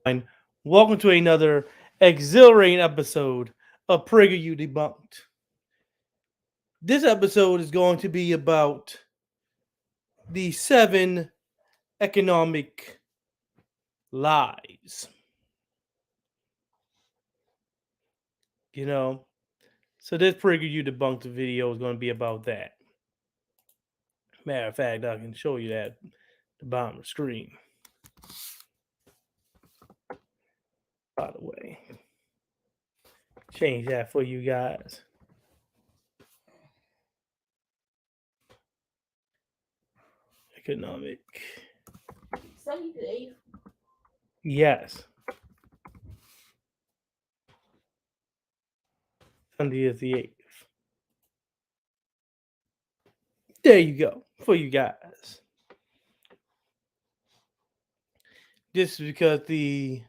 and welcome to another exhilarating episode of Prager U Debunked. This episode is going to be about the 7 economic lies. You know, so this Prager U Debunked video is going to be about that. Matter of fact, I can show you that at the bottom of the screen. By the way, change that for you guys. Economic. So you could Yes. Sunday is the 8th. There you go for you guys. This is because the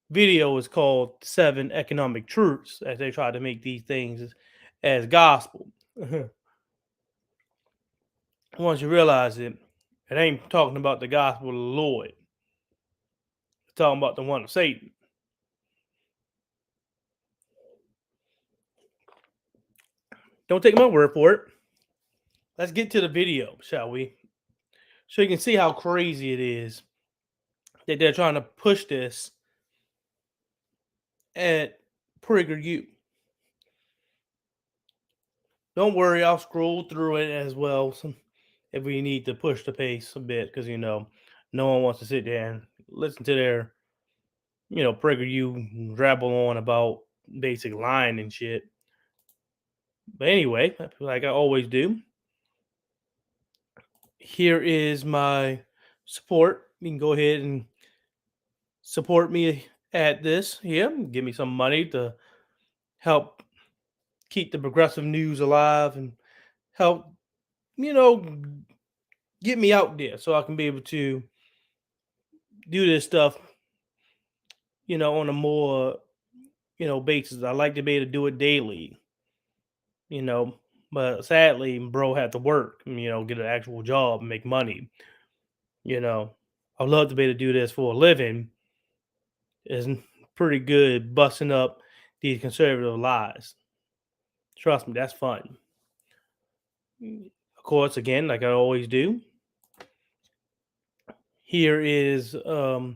video is called 7 Economic Truths, as they try to make these things as gospel. Once you realize it ain't talking about the gospel of the Lord. It's talking about the one of Satan. Don't take my word for it. Let's get to the video, shall we? So you can see how crazy it is that they're trying to push this at Prager U. Don't worry, I'll scroll through it as well if we need to push the pace a bit, because no one wants to sit there and listen to their Prager U rabble on about basic line and shit. But anyway, like I always do, here is my support. You can go ahead and support me at this here. Give me some money to help keep the progressive news alive and help, you know, get me out there so I can be able to do this stuff, on a more, basis. I like to be able to do it daily, you know, but sadly, bro had to work, get an actual job and make money, you know. I'd love to be able to do this for a living. It's pretty good busting up these conservative lies. Trust me, that's fun. Of course, again, like I always do, here is my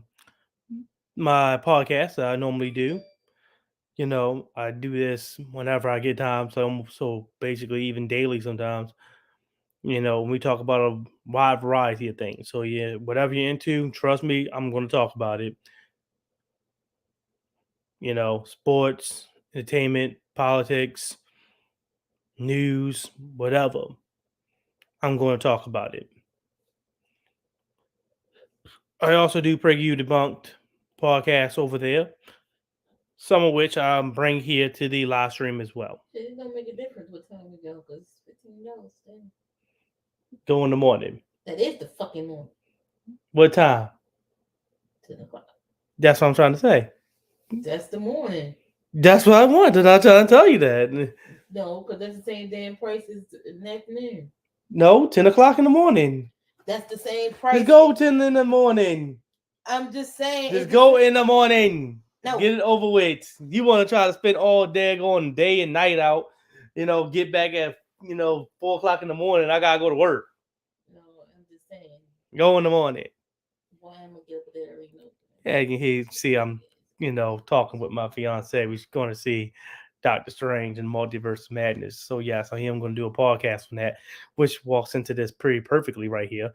podcast that I normally do. I do this whenever I get time, so basically even daily sometimes. We talk about a wide variety of things. So yeah, whatever you're into, trust me, I'm going to talk about it. Sports, entertainment, politics, news, whatever. I'm going to talk about it. I also do Prager U Debunked podcasts over there, some of which I bring here to the live stream as well. it don't make a difference what time we go because $15 still. Go in the morning. That is the fucking morning. What time? 10 o'clock. That's what I'm trying to say. That's the morning. That's what I wanted. I'm trying to tell you that. No, because that's the same damn price as in the afternoon. No, 10 o'clock in the morning. That's the same price. Just go 10 in the morning. I'm just saying. Just go in the morning. No. Get it over with. You want to try to spend all day going day and night out, get back at, 4 o'clock in the morning. I got to go to work. No, I'm just saying. Go in the morning. Why am I get up there? Yeah, you can see I'm, talking with my fiance. We're going to see Doctor Strange and Multiverse Madness. So, yes, I am going to do a podcast on that, which walks into this pretty perfectly right here,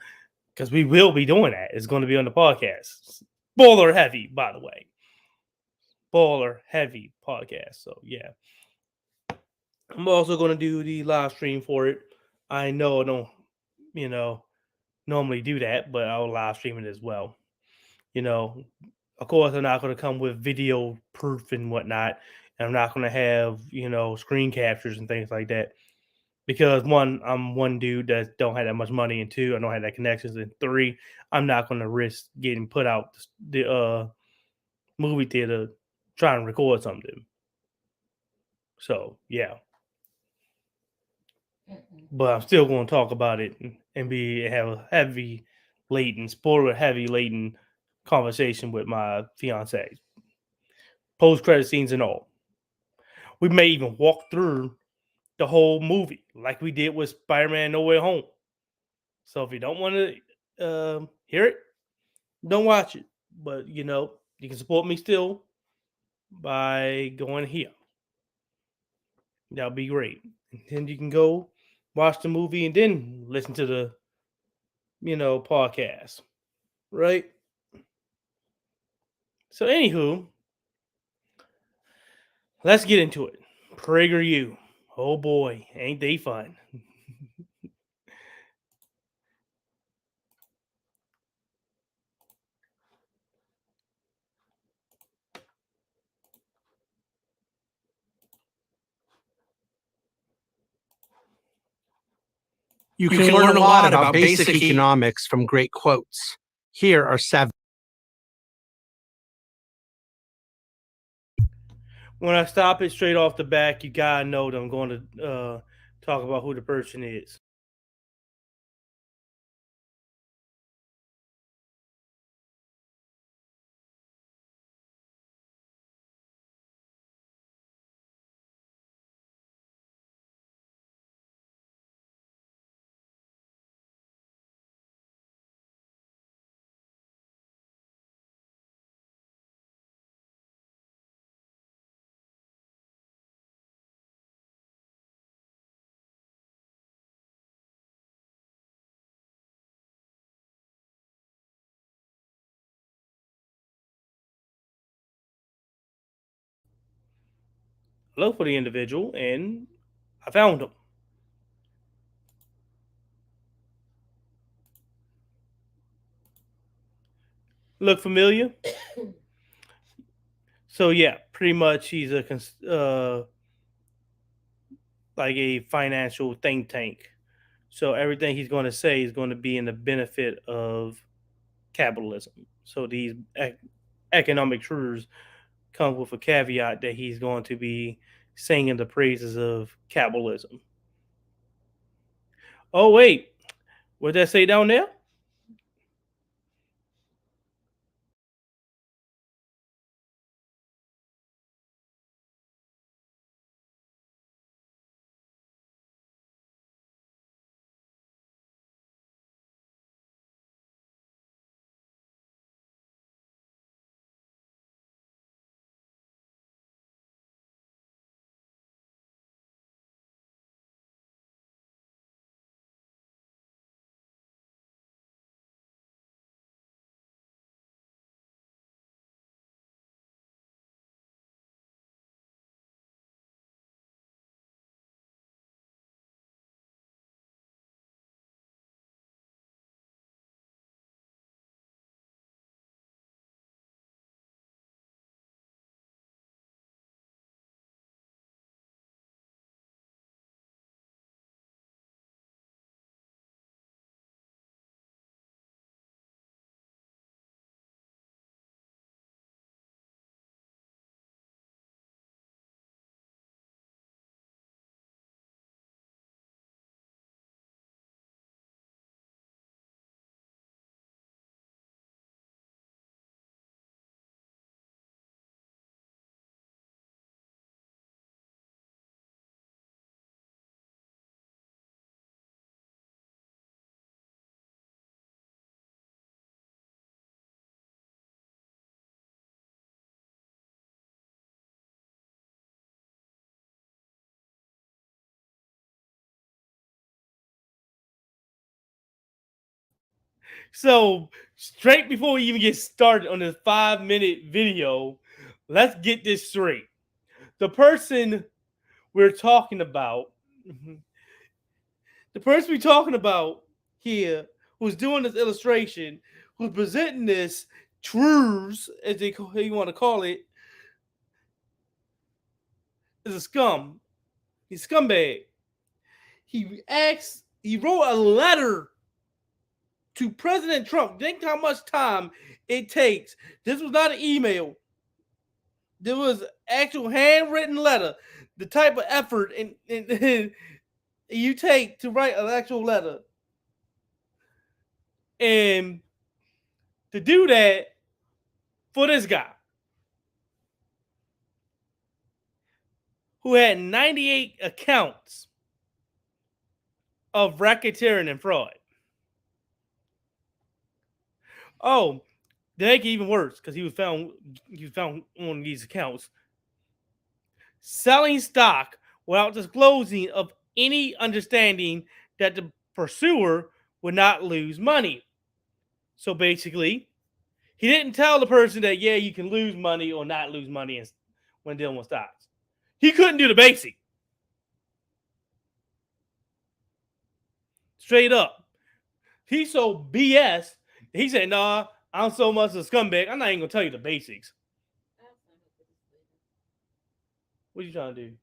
because we will be doing that. It's going to be on the podcast. Spoiler heavy, by the way. Spoiler heavy podcast. So, yeah. I'm also going to do the live stream for it. I know I don't, normally do that, but I'll live stream it as well. Of course, I'm not going to come with video proof and whatnot. And I'm not going to have, screen captures and things like that. Because one, I'm one dude that don't have that much money, and two, I don't have that connections, and three, I'm not going to risk getting put out the movie theater trying to record something. So, yeah. But I'm still going to talk about it and have a heavy laden, spoiler heavy laden conversation with my fiance, post credit scenes and all. We may even walk through the whole movie like we did with Spider-Man No Way Home. So if you don't want to hear it, don't watch it. But you can support me still by going here. That'll be great. And then you can go watch the movie and then listen to the podcast. Right? So anywho, let's get into it. Prager U. Oh boy, ain't they fun. You can learn a lot about basic economics from great quotes. Here are 7. When I stop it straight off the back, you gotta know that I'm going to talk about who the person is. Look for the individual, and I found him. Look familiar? So yeah, pretty much he's like a financial think tank. So everything he's going to say is going to be in the benefit of capitalism. So these economic truths come with a caveat that he's going to be singing the praises of capitalism. Oh wait, what did that say down there? So straight before we even get started on this 5-minute video, let's get this straight. The person we're talking about, the person we're talking about here, who's doing this illustration, who's presenting this truths, as you want to call it, is a scum. He's a scumbag. He wrote a letter to President Trump. Think how much time it takes. This was not an email. There was actual handwritten letter. The type of effort and you take to write an actual letter. And to do that, for this guy who had 98 accounts of racketeering and fraud. Oh, to make it even worse, because he was found on these accounts selling stock without disclosing of any understanding that the pursuer would not lose money. So basically, he didn't tell the person that, yeah, you can lose money or not lose money when dealing with stocks. He couldn't do the basic. Straight up. He's so BS. He said, nah, I'm so much a scumbag, I'm not even going to tell you the basics. What are you trying to do?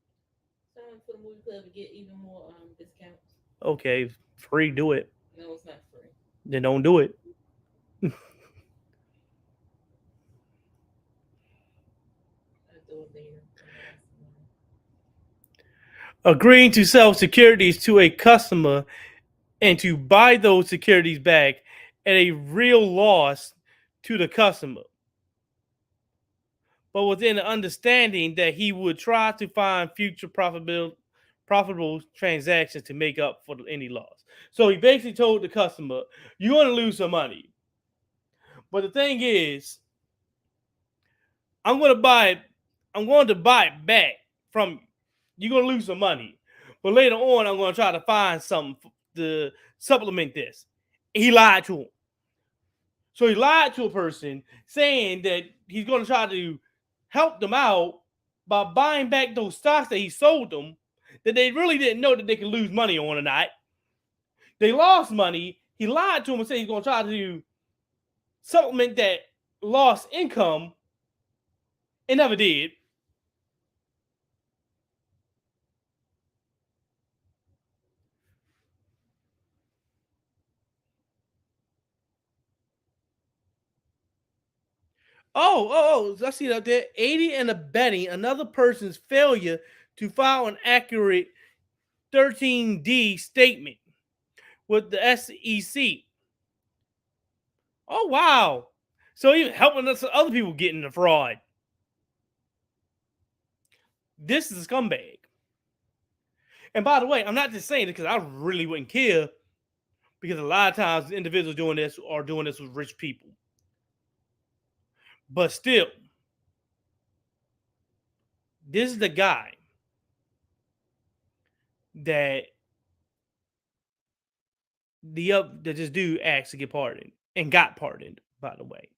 Sign for the movie club to get even more discounts. Okay, free, do it. No, it's not free. Then don't do it. I do it later. Agreeing to sell securities to a customer and to buy those securities back at a real loss to the customer, but within the understanding that he would try to find future profitable transactions to make up for any loss. So he basically told the customer, you're going to lose some money. But the thing is, I'm going to buy it back from you. You're going to lose some money. But later on, I'm going to try to find something to supplement this. He lied to him. So he lied to a person saying that he's going to try to help them out by buying back those stocks that he sold them that they really didn't know that they could lose money on or not. They lost money. He lied to them and said he's going to try to supplement that lost income. It never did. I see it up there. Aiding and abetting another person's failure to file an accurate 13D statement with the SEC. Oh, wow. So even helping us other people get into fraud. This is a scumbag. And by the way, I'm not just saying it because I really wouldn't care, because a lot of times individuals doing this are doing this with rich people. But still, this is the guy that that this dude asked to get pardoned and got pardoned, by the way.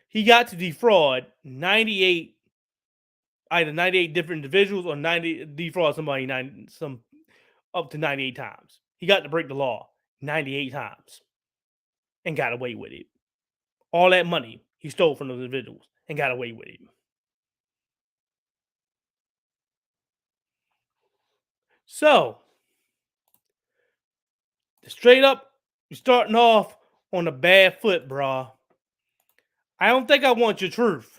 He got to defraud 98, either 98 different individuals or defraud somebody up to 98 times. He got to break the law 98 times and got away with it. All that money he stole from those individuals and got away with it. So, straight up, you're starting off on a bad foot, brah. I don't think I want your truth.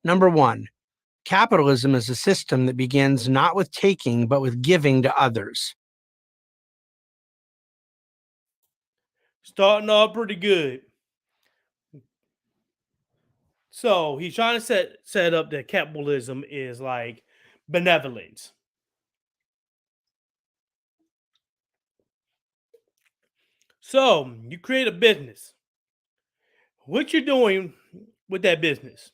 Number one, capitalism is a system that begins not with taking, but with giving to others. Starting off pretty good. So he's trying to set up that capitalism is like benevolence. So you create a business. What you're doing with that business?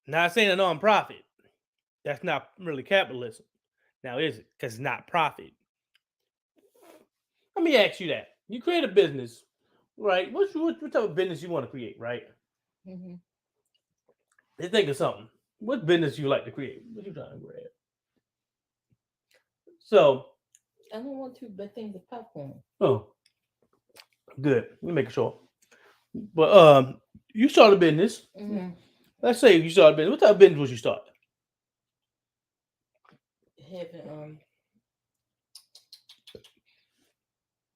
Not saying a non-profit. That's not really capitalism. Now, is it? Because it's not profit. Let me ask you that. You create a business, right? What type of business you want to create, right? Mhm. Let's think of something. What business you like to create? What you trying to grab? So, I don't want two big things of popcorn. oh, good. Let me make sure. But you start a business. Mhm. Let's say you start a business. What type of business would you start? Having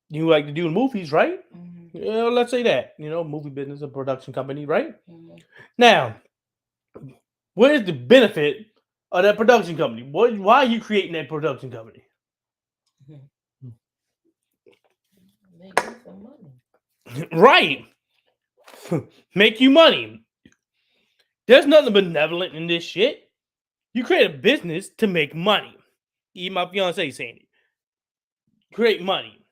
You like to do movies, right? Mhm. Yeah, let's say that. Movie business, a production company, right? Mhm. Now, what is the benefit of that production company? Why are you creating that production company? Mhm. Make me some money. Right. Make you money. There's nothing benevolent in this shit. You create a business to make money. Even my fiance saying it. Create money.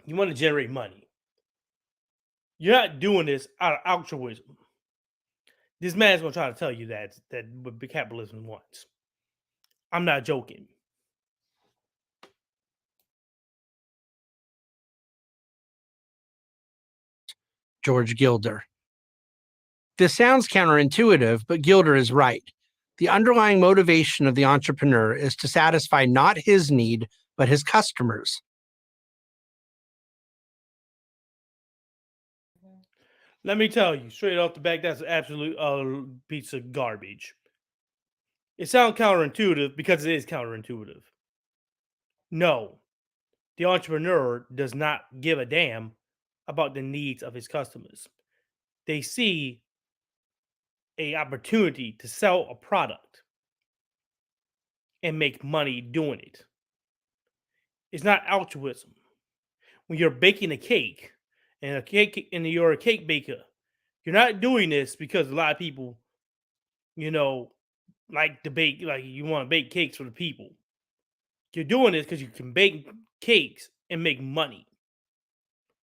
You want to generate money. You're not doing this out of altruism. This man's gonna try to tell you that what capitalism wants. I'm not joking. George Gilder. This sounds counterintuitive, but Gilder is right. The underlying motivation of the entrepreneur is to satisfy not his need, but his customers. Let me tell you straight off the back, that's an absolute piece of garbage. It sounds counterintuitive because it is counterintuitive. No, the entrepreneur does not give a damn about the needs of his customers. They see a opportunity to sell a product and make money doing it. It's not altruism. When you're baking a cake and you're a cake baker, you're not doing this because a lot of people, you know, like to bake, like you want to bake cakes for the people. You're doing this because you can bake cakes and make money.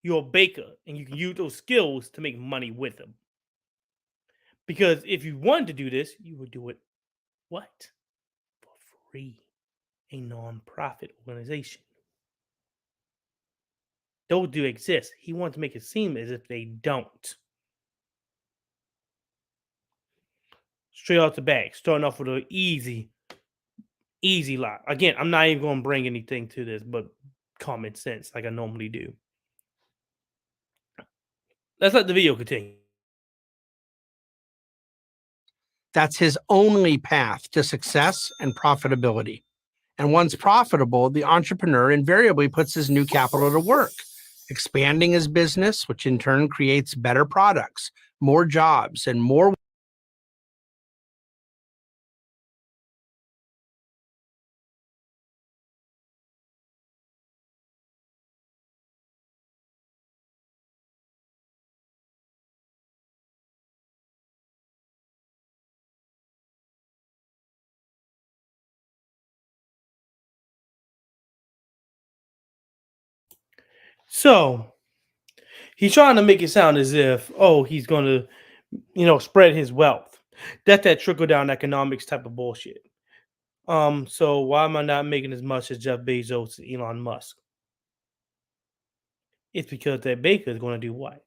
You're a baker and you can use those skills to make money with them. Because if you wanted to do this, you would do it what? For free. A non-profit organization. Those do exist. He wants to make it seem as if they don't. Straight off the back, starting off with an easy lot. Again, I'm not even going to bring anything to this, but common sense, like I normally do. Let's let the video continue. That's his only path to success and profitability. And once profitable, the entrepreneur invariably puts his new capital to work, expanding his business, which in turn creates better products, more jobs, and more. So he's trying to make it sound as if, oh, he's going to, spread his wealth. That's that trickle down economics type of bullshit. So why am I not making as much as Jeff Bezos and Elon Musk? It's because that baker is going to do what?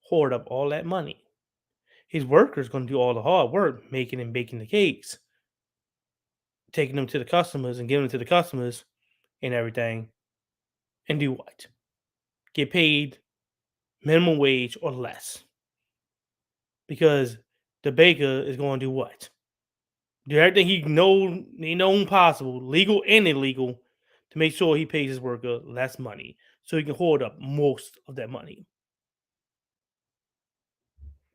Hoard up all that money. His workers going to do all the hard work, making and baking the cakes, taking them to the customers and giving them to the customers and everything, and do what? Get paid minimum wage or less. Because the baker is going to do what? Do everything he known possible, legal and illegal, to make sure he pays his worker less money so he can hoard up most of that money.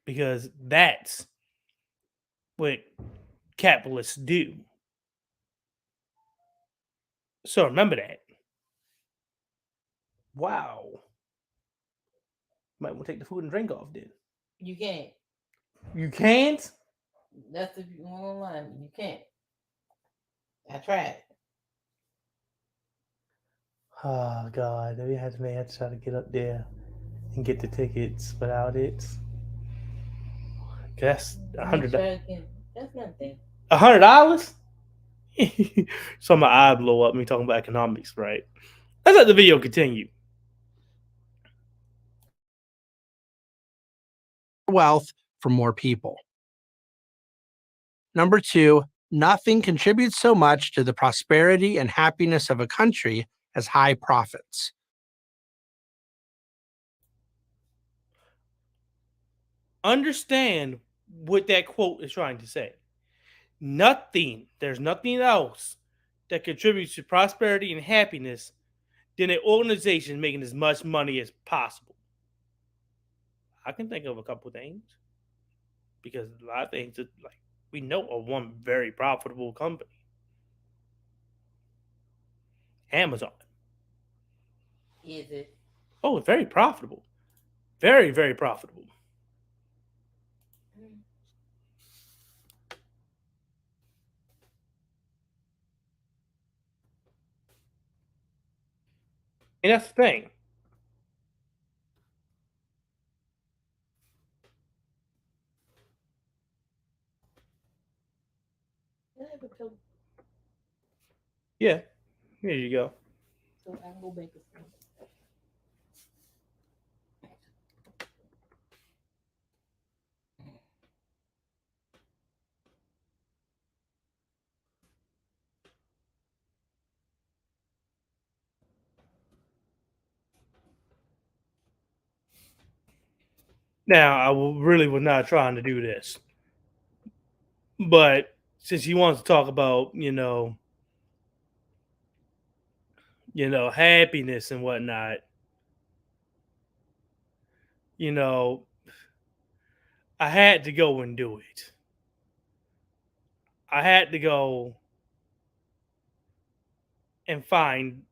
Because that's what capitalists do. So remember that. Wow. Might want to take the food and drink off then. You can't. You can't? That's if you want online. You can't. I tried. Oh God, we had to try to get up there and get the tickets without it. That's $100. That's nothing. $100? So my eye blow up me talking about economics, right? Let's let the video continue. Wealth for more people. Number 2, nothing contributes so much to the prosperity and happiness of a country as high profits. Understand what that quote is trying to say. There's nothing else that contributes to prosperity and happiness than an organization making as much money as possible. I can think of a couple things because a lot of things that we know are one very profitable company. Amazon. Is it? Oh, it's very profitable. Very, very profitable. And that's the thing. Can I have a pillow Yeah. Here you go. so I can go back to sleep? Now, I really was not trying to do this. But since he wants to talk about, happiness and whatnot, I had to go and do it. I had to go and find.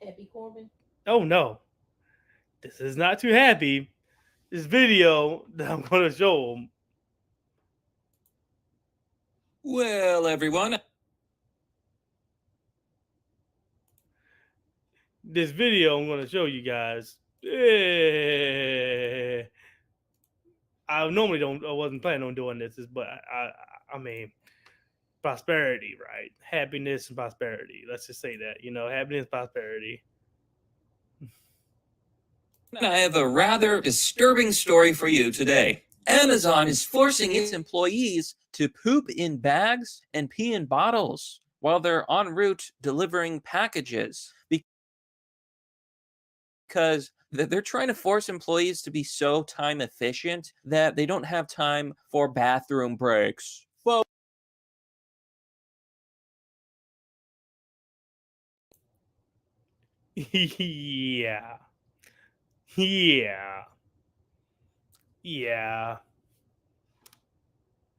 Happy Corbin? Oh no, this is not too happy. This video that I'm going to show him. Well, everyone. This video I'm going to show you guys. I normally don't. I wasn't planning on doing this, but I mean, prosperity, right? Happiness and prosperity. Let's just say that, happiness, prosperity. I have a rather disturbing story for you today. Amazon is forcing its employees to poop in bags and pee in bottles while they're en route delivering packages because they're trying to force employees to be so time efficient that they don't have time for bathroom breaks. Well, Yeah.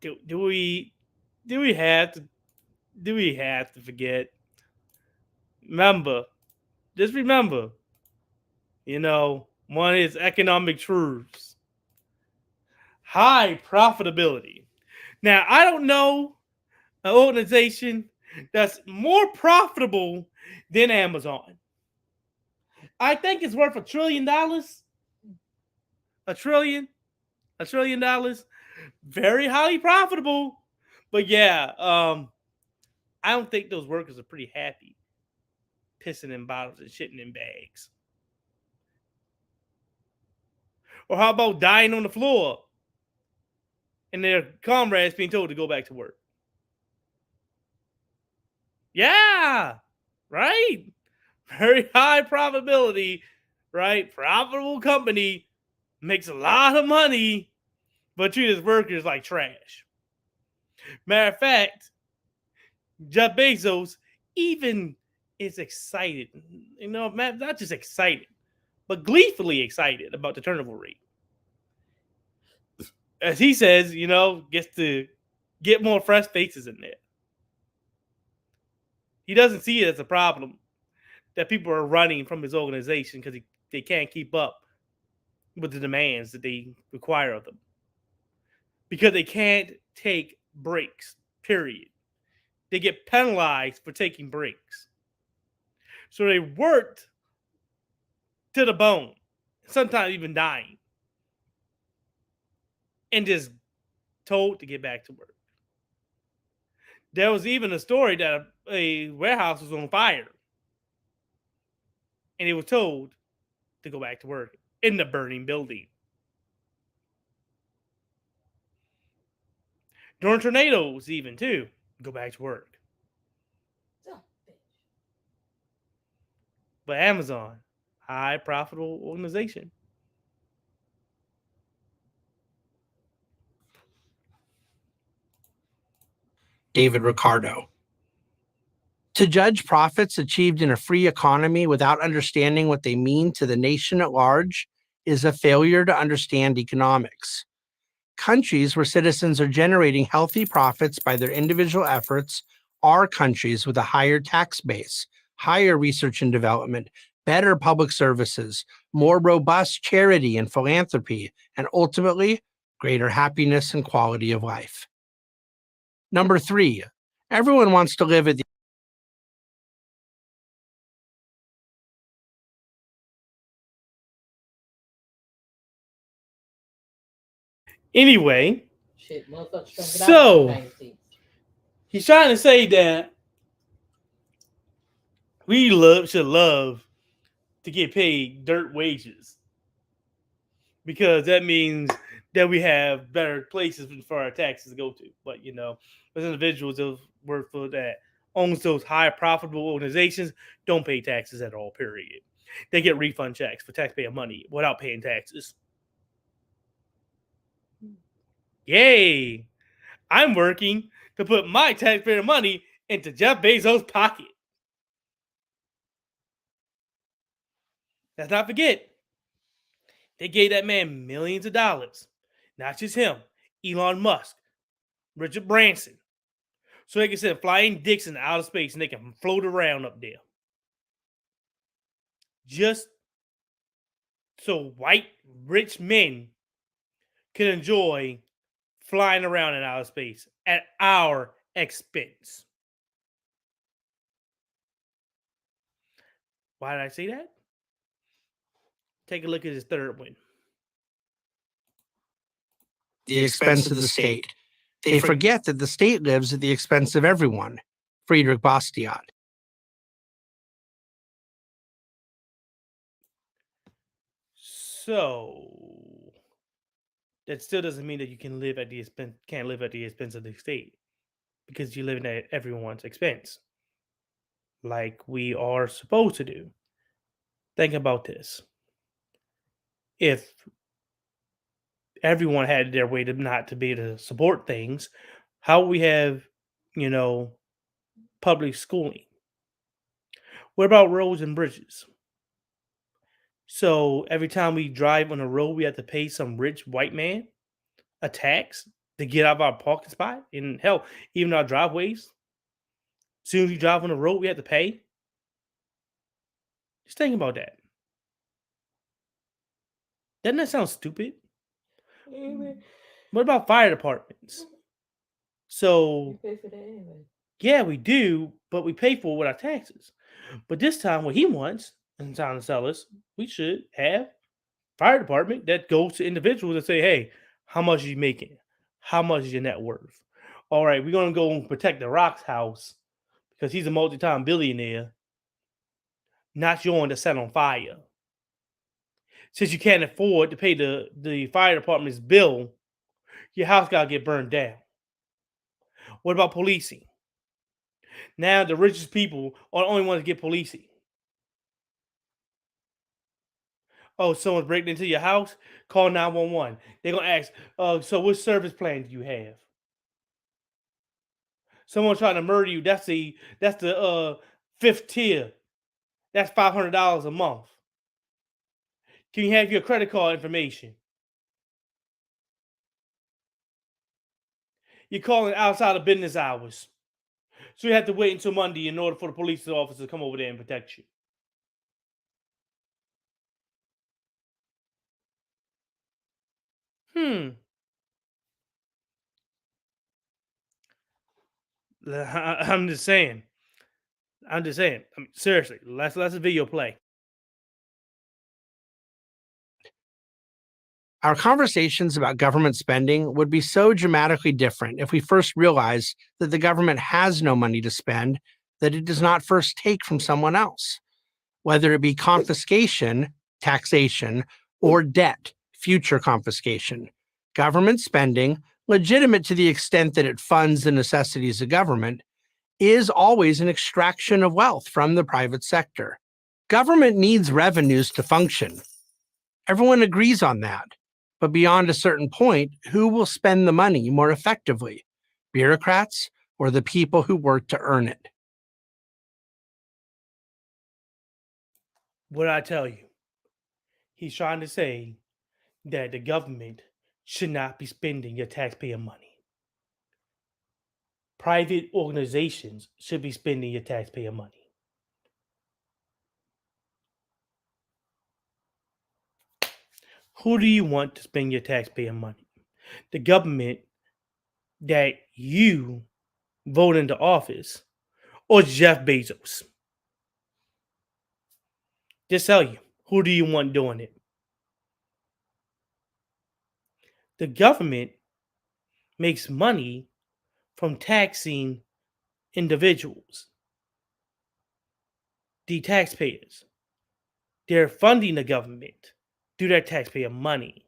Do we have to forget? Just remember, one of his economic truths: high profitability. Now, I don't know an organization that's more profitable than Amazon. I think it's worth $1 trillion. $1 trillion. $1 trillion. Very highly profitable. But yeah, I don't think those workers are pretty happy pissing in bottles and shitting in bags. Or how about dying on the floor and their comrades being told to go back to work? Yeah, right? Very high probability, right? Profitable company makes a lot of money, but treat its workers like trash. Matter of fact, Jeff Bezos even is excited, not just excited, but gleefully excited about the turnover rate. As he says, gets to get more fresh faces in there. He doesn't see it as a problem that people are running from his organization because they can't keep up with the demands that they require of them. Because they can't take breaks, period. They get penalized for taking breaks. So they worked to the bone, sometimes even dying, and just told to get back to work. There was even a story that a warehouse was on fire, and it was told to go back to work in the burning building. During tornadoes, even too, go back to work. Son of a bitch. But Amazon, high profitable organization. David Ricardo. To judge profits achieved in a free economy without understanding what they mean to the nation at large is a failure to understand economics. Countries where citizens are generating healthy profits by their individual efforts are countries with a higher tax base, higher research and development, better public services, more robust charity and philanthropy, and ultimately, greater happiness and quality of life. Number 3, everyone wants to live at the Anyway, Shit, motherfuckers trying to get So- out of the United States. he's trying to say that we should love to get paid dirt wages because that means that we have better places for our taxes to go to. But as individuals that work for that owns those high profitable organizations don't pay taxes at all. Period. They get refund checks for taxpayer money without paying taxes. Yay! I'm working to put my taxpayer money into Jeff Bezos' pocket. Let's not forget, they gave that man millions of dollars. Not just him, Elon Musk, Richard Branson. So they can send flying dicks into outer space and they can float around up there. Just so white, rich men can enjoy flying around in outer space at our expense. Why did I say that? Take a look at his third one. the expense of the state. They forget that the state lives at the expense of everyone. Friedrich Bastiat. So that still doesn't mean that you can't live at the expense of the state because you're living at everyone's expense, like we are supposed to do. Think about this: if everyone had their way to not to be able to support things, how would we have, public schooling? What about roads and bridges? So every time we drive on a road, we have to pay some rich white man a tax to get out of our parking spot. And hell, even our driveways. As soon as you drive on the road, we have to pay. Just think about that. Doesn't that sound stupid? What about fire departments? You So pay for that anyway. yeah, we do, but we pay for it with our taxes. But this time, what he wants in trying to sell us, we should have fire department that goes to individuals and say, "Hey, how much are you making? How much is your net worth? All right, we're gonna go and protect the Rock's house because he's a multi-time billionaire, not your one to set on fire. Since you can't afford to pay the fire department's bill, your house gotta get burned down." What about policing? Now the richest people are the only ones that get policing. Oh, someone's breaking into your house? Call 911. They're gonna ask, so what service plan do you have? Someone trying to murder you, that's the fifth tier. That's $500 a month. Can you have your credit card information? You're calling outside of business hours. So you have to wait until Monday in order for the police officer to come over there and protect you. I'm just saying. I mean, seriously, let's a video play. Our conversations about government spending would be so dramatically different if we first realized that the government has no money to spend that it does not first take from someone else, whether it be confiscation, taxation, or debt, future confiscation. Government spending, legitimate to the extent that it funds the necessities of government, is always an extraction of wealth from the private sector. Government needs revenues to function. Everyone agrees on that. But beyond a certain point, who will spend the money more effectively? Bureaucrats or the people who work to earn it? What I tell you, he's trying to say that the government should not be spending your taxpayer money. Private organizations should be spending your taxpayer money. Who do you want to spend your taxpayer money? The government that you vote into office or Jeff Bezos? Just tell you, who do you want doing it? The government makes money from taxing individuals, the taxpayers. They're funding the government through their taxpayer money.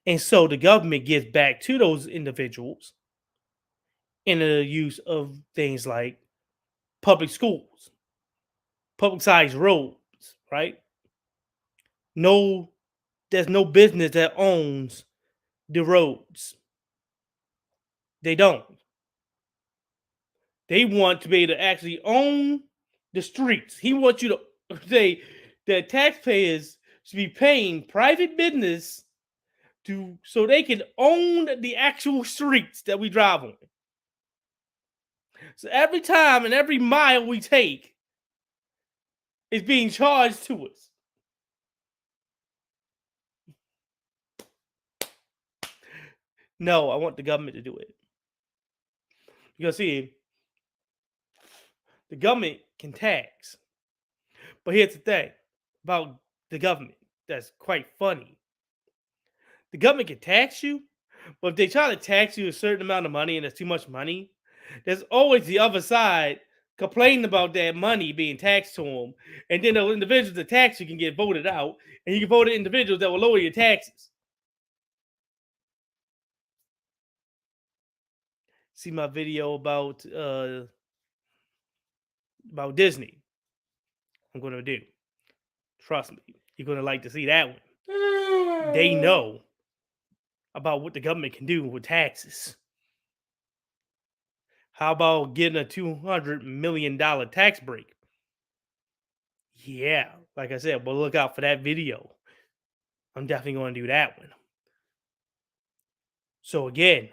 And so the government gives back to those individuals in the use of things like public schools, public sized roads, right? No, there's no business that owns the roads. They don't. They want to be able to actually own the streets. He wants you to say that taxpayers should be paying private business to so they can own the actual streets that we drive on. So every time and every mile we take is being charged to us. No, I want the government to do it. Because see, the government can tax. But here's the thing about the government that's quite funny. The government can tax you, but if they try to tax you a certain amount of money and there's too much money, there's always the other side complaining about that money being taxed to them. And then those individuals that tax you can get voted out, and you can vote in individuals that will lower your taxes. See my video about Disney. I'm gonna do. Trust me, you're gonna like to see that one. They know about what the government can do with taxes. How about getting a $200 million tax break? Yeah, like I said, but look out for that video. I'm definitely going to do that one. So again,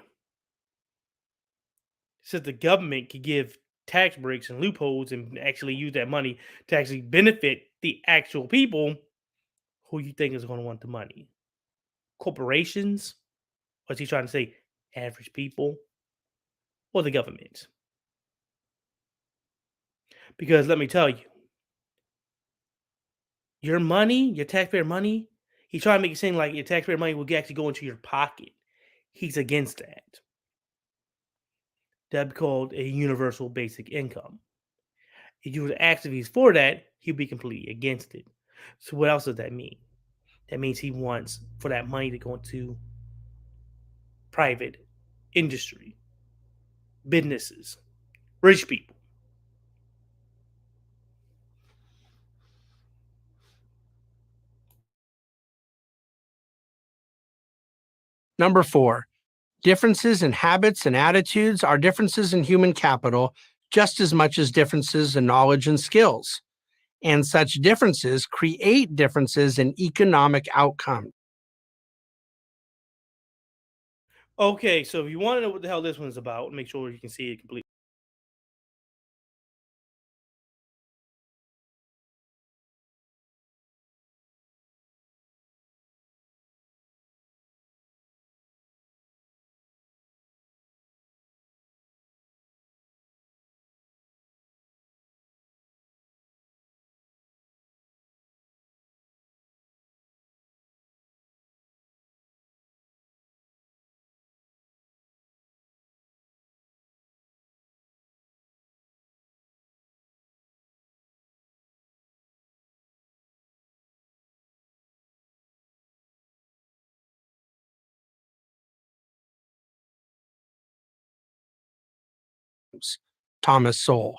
since the government can give tax breaks and loopholes and actually use that money to actually benefit the actual people, who you think is going to want the money? Corporations? What's he trying to say? Average people? Or the government? Because let me tell you, your money, your taxpayer money, he's trying to make it seem like your taxpayer money will actually go into your pocket. He's against that. That'd be called a universal basic income. If you were to ask if he's for that, he'd be completely against it. So what else does that mean? That means he wants for that money to go into private industry, businesses, rich people. Number 4, differences in habits and attitudes are differences in human capital just as much as differences in knowledge and skills. And such differences create differences in economic outcomes. Okay, so if you want to know what the hell this one's about, make sure you can see it completely. outcomes. Thomas Sowell.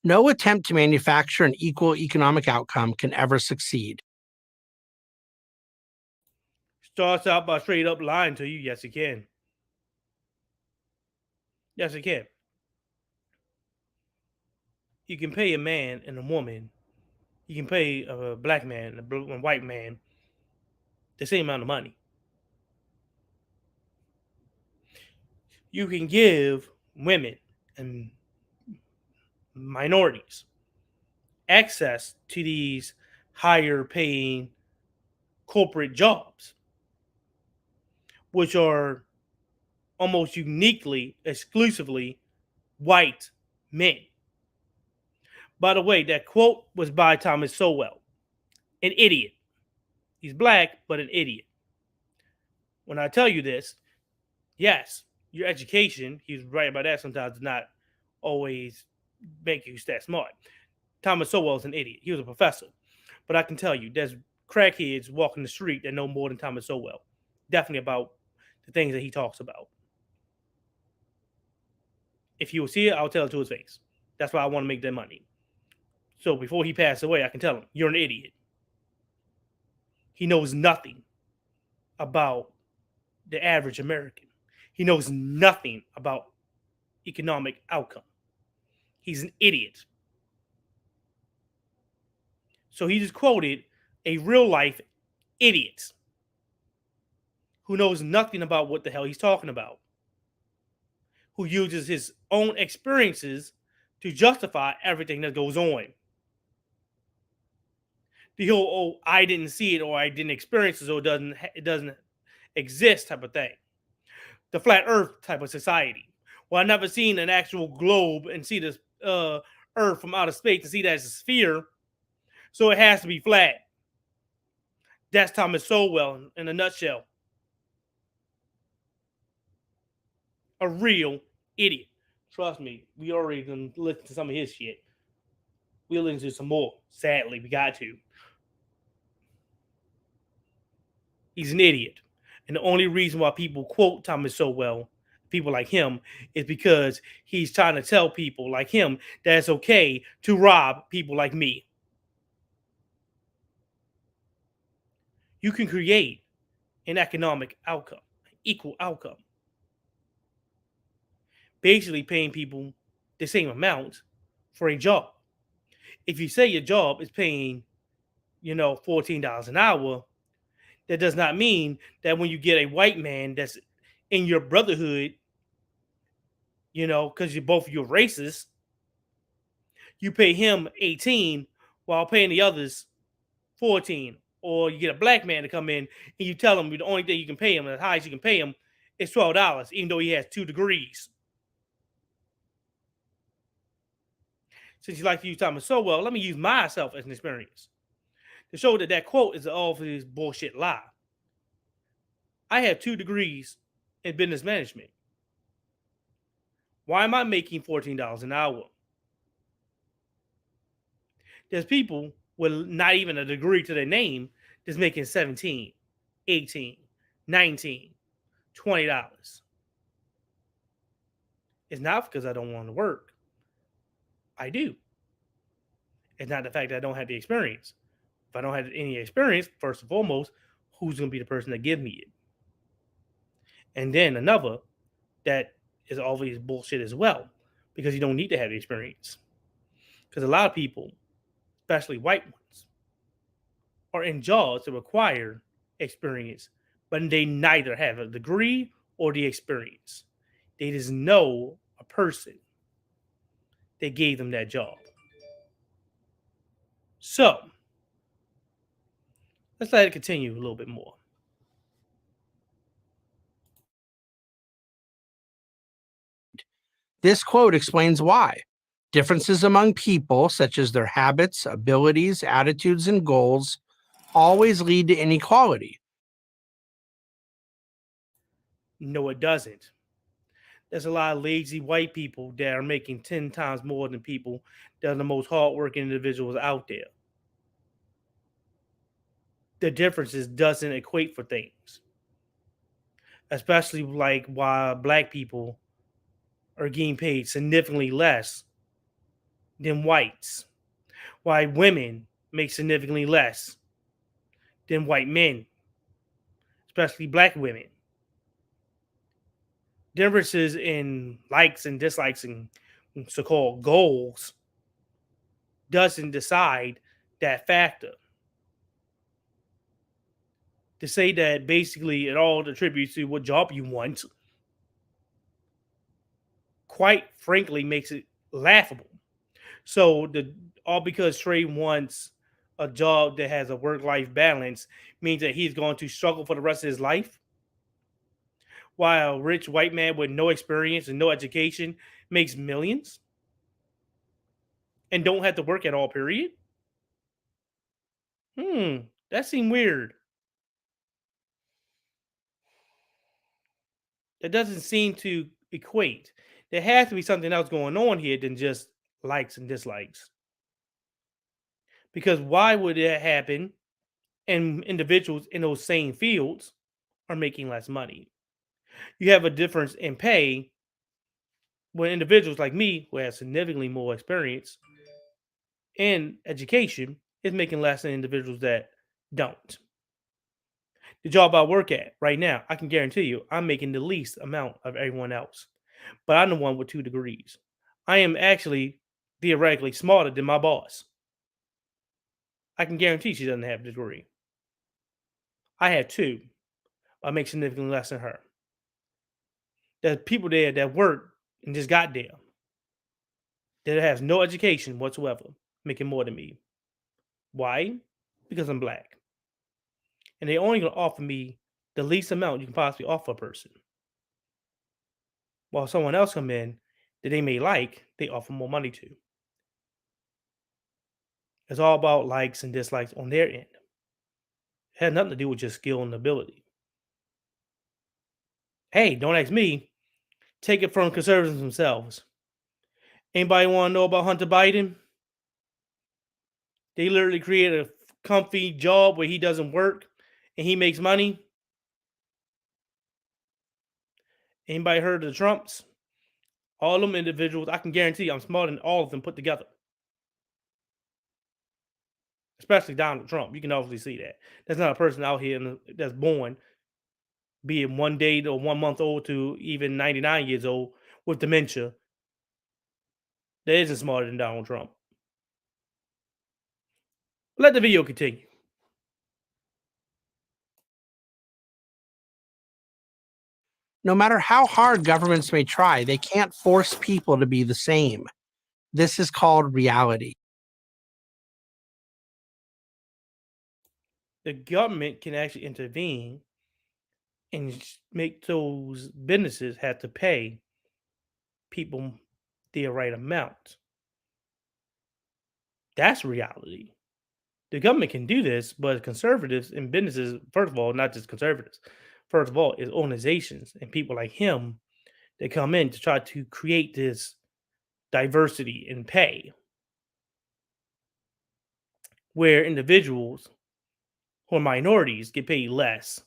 No attempt to manufacture an equal economic outcome can ever succeed. Starts out by straight up lying to you. Yes, it can. Yes, it can. You can pay a man and a woman. You can pay a black man and a white man the same amount of money. You can give women and minorities access to these higher paying corporate jobs, which are almost uniquely, exclusively white men. By the way, that quote was by Thomas Sowell, an idiot. He's black, but an idiot. When I tell you this, yes, your education, he's right about that sometimes, does not always make you that smart. Thomas Sowell's an idiot. He was a professor. But I can tell you, there's crackheads walking the street that know more than Thomas Sowell. Definitely about the things that he talks about. If you will see it, I'll tell it to his face. That's why I want to make that money. So before he passed away, I can tell him, you're an idiot. He knows nothing about the average American. He knows nothing about economic outcome. He's an idiot. So he just quoted a real life idiot who knows nothing about what the hell he's talking about, who uses his own experiences to justify everything that goes on. The whole, oh, I didn't see it, or I didn't experience it, so it doesn't exist type of thing. The flat earth type of society. Well, I've never seen an actual globe and see this earth from outer space to see that it's a sphere, so it has to be flat. That's Thomas Sowell in a nutshell. A real idiot. Trust me, we already done listened to some of his shit. We'll listen to some more. Sadly, we got to. He's an idiot. And the only reason why people quote Thomas Sowell, people like him, is because he's trying to tell people like him that it's okay to rob people like me. You can create an economic outcome, equal outcome. Basically paying people the same amount for a job. If you say your job is paying, $14 an hour, that does not mean that when you get a white man that's in your brotherhood, because you're racist, you pay him 18 while paying the others 14. Or you get a black man to come in and you tell him the only thing you can pay him, the highest you can pay him, is $12, even though he has 2 degrees. Since you like to use Thomas Sowell, let me use myself as an experience to show that quote is all for this bullshit lie. I have 2 degrees in business management. Why am I making $14 an hour? There's people with not even a degree to their name that's making $17, $18, $19, $20. It's not because I don't want to work. I do. It's not the fact that I don't have the experience. If I don't have any experience, first and foremost, who's going to be the person that give me it? And then another that is always bullshit as well, because you don't need to have the experience. Because a lot of people, especially white ones, are in jobs that require experience, but they neither have a degree or the experience. They just know a person that gave them that job. So, let's let it continue a little bit more. This quote explains why. Differences among people, such as their habits, abilities, attitudes, and goals, always lead to inequality. No, it doesn't. There's a lot of lazy white people that are making 10 times more than people that are the most hardworking individuals out there. The differences doesn't equate for things. Especially like why black people are getting paid significantly less than whites, why women make significantly less than white men, especially black women. Differences in likes and dislikes and so-called goals doesn't decide that factor. To say that basically it all attributes to what job you want, quite frankly, makes it laughable. So all because Trey wants a job that has a work-life balance means that he's going to struggle for the rest of his life, while a rich white man with no experience and no education makes millions and don't have to work at all, period. That seemed weird. That doesn't seem to equate. There has to be something else going on here than just likes and dislikes. Because why would that happen and individuals in those same fields are making less money? You have a difference in pay when individuals like me, who have significantly more experience and education, is making less than individuals that don't. The job I work at right now, I can guarantee you, I'm making the least amount of everyone else. But I'm the one with 2 degrees. I am actually theoretically smarter than my boss. I can guarantee she doesn't have a degree. I have 2. I make significantly less than her. There's people there that work and just got there that has no education whatsoever, making more than me. Why? Because I'm black. And they're only going to offer me the least amount you can possibly offer a person. While someone else come in that they may like, they offer more money to. It's all about likes and dislikes on their end. It had nothing to do with just skill and ability. Hey, don't ask me. Take it from conservatives themselves. Anybody want to know about Hunter Biden? They literally created a comfy job where he doesn't work and he makes money. Anybody heard of the Trumps? All them individuals, I can guarantee I'm smarter than all of them put together. Especially Donald Trump. You can obviously see that. There's not a person out here that's born, be it 1 day or 1 month old to even 99 years old with dementia, that isn't smarter than Donald Trump. Let the video continue. No matter how hard governments may try, they can't force people to be the same. This is called reality. The government can actually intervene and make those businesses have to pay people the right amount. That's reality. The government can do this, but conservatives and businesses, first of all, not just conservatives, first of all, is organizations and people like him that come in to try to create this diversity in pay where individuals who are minorities get paid less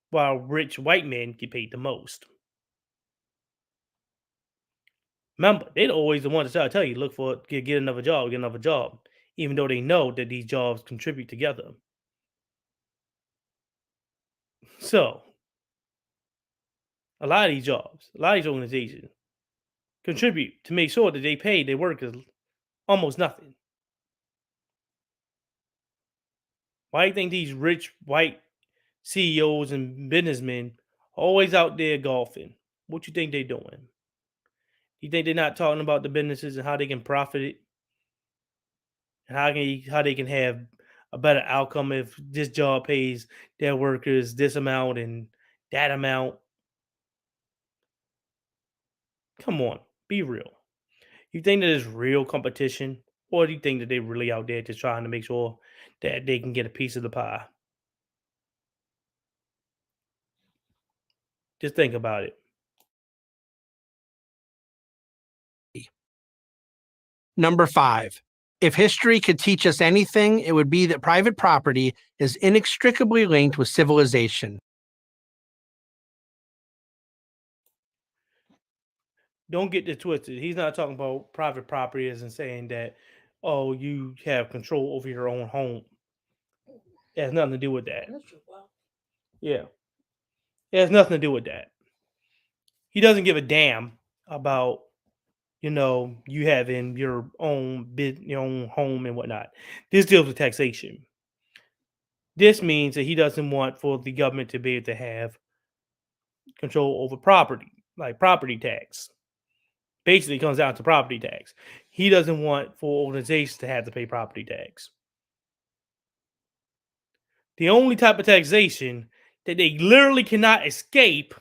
while rich white men get paid the most. Remember, they're always the ones to try to tell you, look for get another job, even though they know that these jobs contribute together. So, a lot of these jobs, a lot of these organizations contribute to make sure that they pay their workers almost nothing. Why do you think these rich white CEOs and businessmen are always out there golfing? What you think they're doing? You think they're not talking about the businesses and how they can profit it? And how they can have a better outcome if this job pays their workers this amount and that amount? Come on, be real. You think that there's real competition, or do you think that they're really out there just trying to make sure that they can get a piece of the pie? Just think about it. Number 5. If history could teach us anything, it would be that private property is inextricably linked with civilization. Don't get it twisted. He's not talking about private property as in saying that, oh, you have control over your own home. It has nothing to do with that. That's true. Wow. Yeah. It has nothing to do with that. He doesn't give a damn about, you having your own your own home and whatnot. This deals with taxation. This means that he doesn't want for the government to be able to have control over property, like property tax. Basically, it comes down to property tax. He doesn't want for organizations to have to pay property tax. The only type of taxation that they literally cannot escape,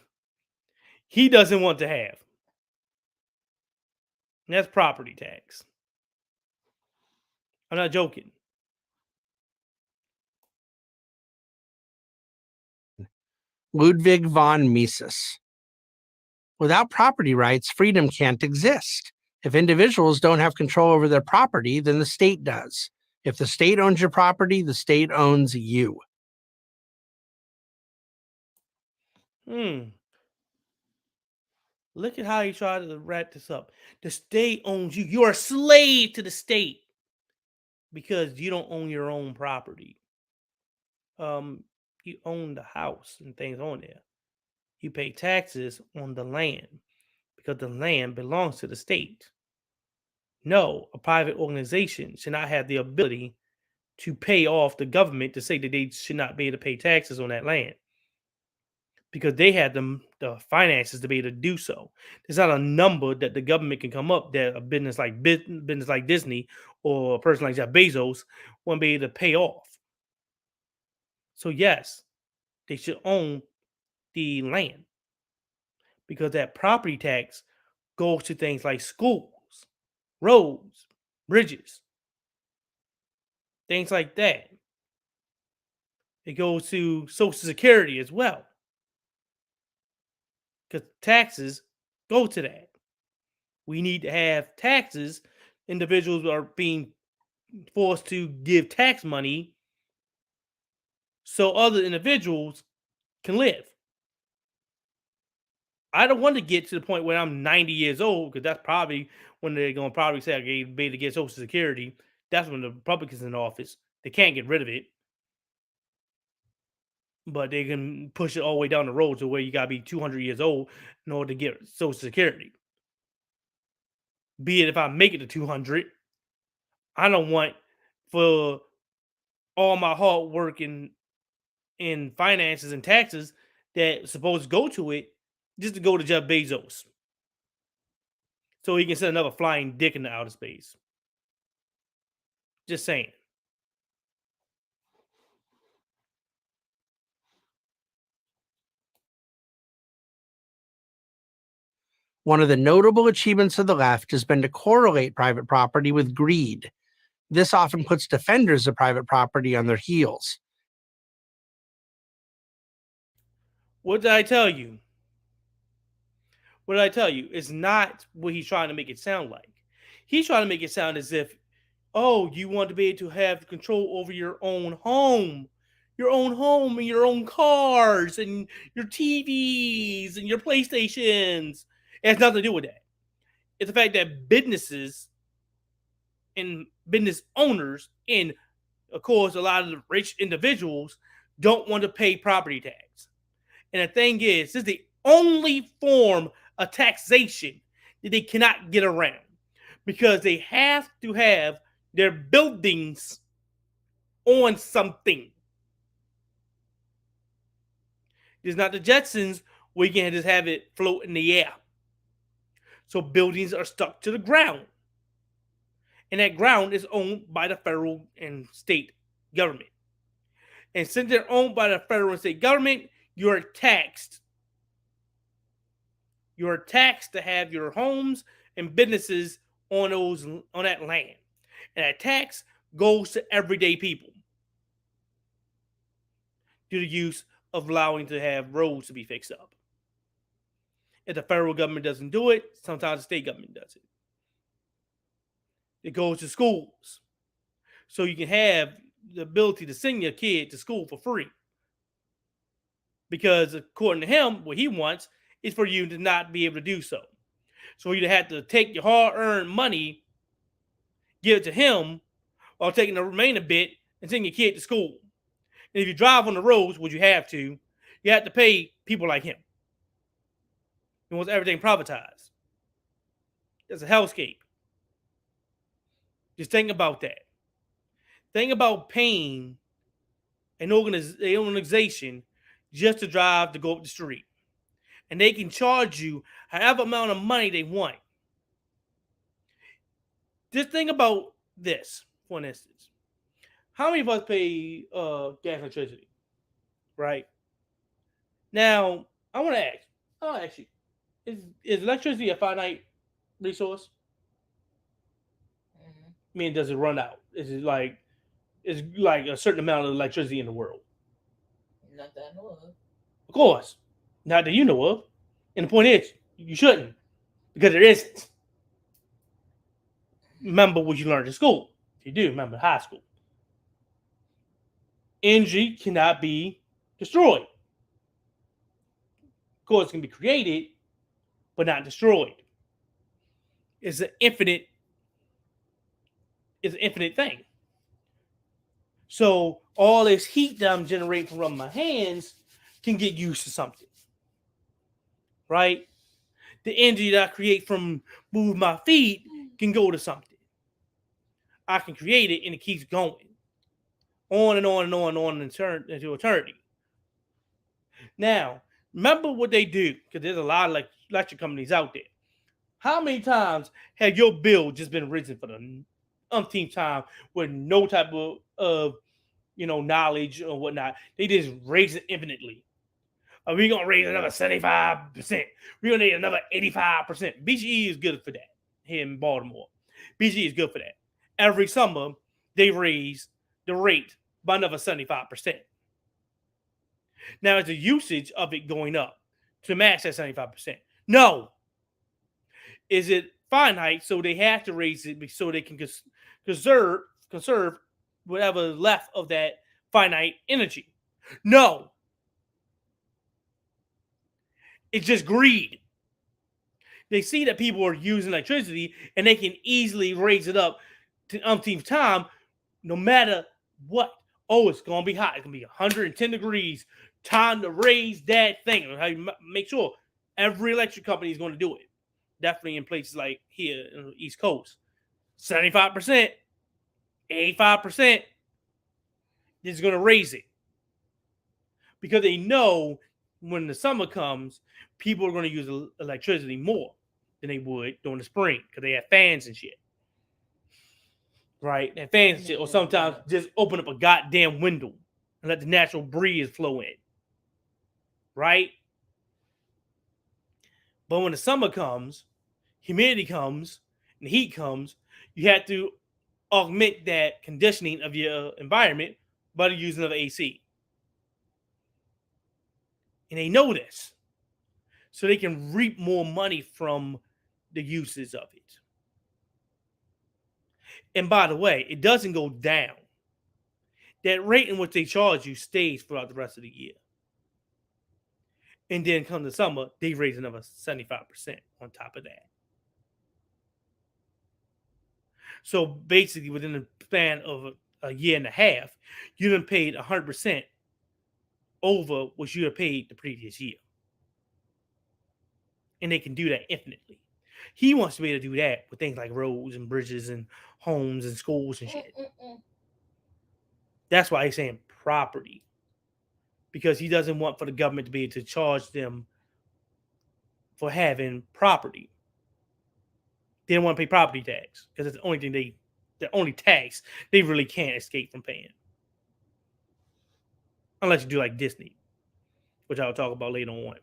he doesn't want to have. And that's property tax. I'm not joking. Ludwig von Mises. Without property rights, freedom can't exist. If individuals don't have control over their property, then the state does. If the state owns your property, the state owns you. Look at how he tried to wrap this up. The state owns you. You're a slave to the state because you don't own your own property. You own the house and things on there. You pay taxes on the land because the land belongs to the state. No, a private organization should not have the ability to pay off the government to say that they should not be able to pay taxes on that land because they had the finances to be able to do so. There's not a number that the government can come up that a business like Disney or a person like Jeff Bezos won't be able to pay off. So yes, they should own the land because that property tax goes to things like schools, roads, bridges, things like that. It goes to Social Security as well because taxes go to that. We need to have taxes. Individuals are being forced to give tax money so other individuals can live. I don't want to get to the point where I'm 90 years old because that's probably when they're going to probably say, okay, be able to get Social Security. That's when the Republicans in office. They can't get rid of it. But they can push it all the way down the road to where you got to be 200 years old in order to get Social Security. Be it if I make it to 200, I don't want for all my hard work in finances and taxes that's supposed to go to it just to go to Jeff Bezos so he can send another flying dick into outer space. Just saying. One of the notable achievements of the left has been to correlate private property with greed. This often puts defenders of private property on their heels. What did I tell you? What did I tell you? It's not what he's trying to make it sound like. He's trying to make it sound as if, oh, you want to be able to have control over your own home and your own cars and your TVs and your PlayStations. It has nothing to do with that. It's the fact that businesses and business owners and, of course, a lot of the rich individuals don't want to pay property tax. And the thing is, this is the only form of taxation that they cannot get around because they have to have their buildings on something. It's not the Jetsons where you can just have it float in the air. So buildings are stuck to the ground. And that ground is owned by the federal and state government. And since they're owned by the federal and state government, you're taxed. You're taxed to have your homes and businesses on that land. And that tax goes to everyday people due to the use of allowing to have roads to be fixed up. If the federal government doesn't do it, sometimes the state government does it. It goes to schools. So you can have the ability to send your kid to school for free. Because according to him, what he wants is for you to not be able to do so. So you have to take your hard-earned money, give it to him, while taking the remaining bit and send your kid to school. And if you drive on the roads, which you have to pay people like him. He wants everything privatized. It's a hellscape. Just think about that. Think about paying an organization just to drive to go up the street. And they can charge you however amount of money they want. Just think about this, for instance. How many of us pay gas and electricity? Right? Now, I'll ask you, is electricity a finite resource? Mhm. I mean, does it run out? Is like a certain amount of electricity in the world? Not that I know of. Of course. Not that you know of. And the point is, you shouldn't. Because there isn't. Remember what you learned in school. If you do, remember high school. Energy cannot be destroyed. Of course, it can be created, but not destroyed. It's an infinite thing. So all this heat that I'm generating from rubbing my hands can get used to something. Right? The energy that I create from moving my feet can go to something. I can create it and it keeps going. On and on and on and on into eternity. Now, remember what they do, because there's a lot of electric companies out there. How many times have your bill just been risen for the umpteenth time with no type of knowledge or whatnot? They just raise it infinitely. Are we gonna raise another 75%? We're gonna need another 85%. BGE is good for that here in Baltimore. BGE is good for that. Every summer they raise the rate by another 75%. Now, is the usage of it going up to match that 75%? No. Is it finite, so they have to raise it so they can conserve whatever is left of that finite energy? No. It's just greed. They see that people are using electricity and they can easily raise it up to umpteenth time no matter what. Oh, it's going to be hot. It's going to be 110 degrees. Time to raise that thing. How you make sure every electric company is going to do it. Definitely in places like here in the East Coast. 75%, 85% is going to raise it. Because they know when the summer comes, people are going to use electricity more than they would during the spring because they have fans and shit. Right? And fans and shit. Or sometimes just open up a goddamn window and let the natural breeze flow in. Right? But when the summer comes, humidity comes, and heat comes, you have to augment that conditioning of your environment by using another AC. And they know this. So they can reap more money from the uses of it. And by the way, it doesn't go down. That rate in which they charge you stays throughout the rest of the year. And then come the summer, they raise another 75% on top of that. So basically, within the span of a year and a half, you done paid 100% over what you have paid the previous year. And they can do that infinitely. He wants to be able to do that with things like roads and bridges and homes and schools and shit. That's why he's saying property. Because he doesn't want for the government to be able to charge them for having property. They don't want to pay property tax because it's the only thing the only tax they really can't escape from paying. Unless you do like Disney, which I'll talk about later on.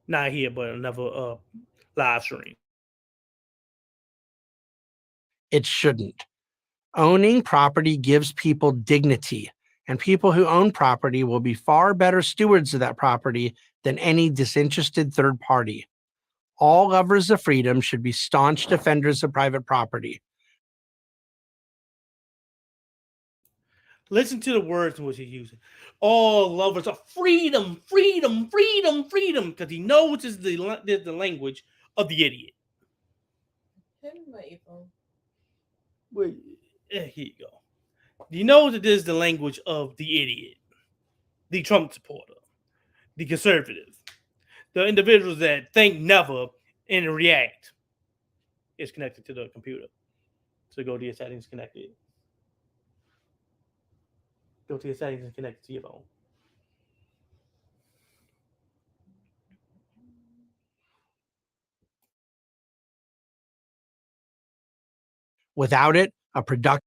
Not here, but another live stream. It shouldn't. Owning property gives people dignity, and people who own property will be far better stewards of that property than any disinterested third party. All lovers of freedom should be staunch defenders of private property. Listen to the words in which he's using. All lovers of freedom, freedom, freedom, freedom, because he knows this is the language of the idiot. Turn my earphone. Wait, here you go. He knows that this is the language of the idiot, the Trump supporter, the conservative, the individuals that think never and react. Is connected to the computer. So go to your settings, connected. Go to your settings and connect it to your phone. Without it, a productive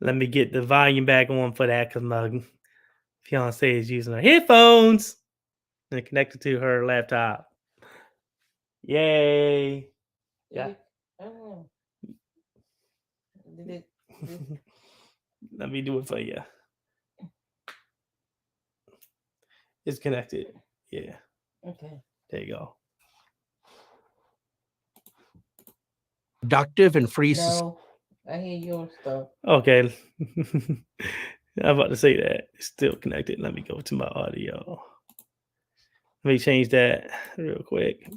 Let me get the volume back on for that because my fiance is using her headphones and connected to her laptop. Yay! Yeah. I don't know. Did it? Let me do it for you. It's connected. Yeah. Okay. There you go. productive and free society. No, I hear your stuff. Okay. I'm about to say that. It's still connected. Let me go to my audio. Let me change that real quick.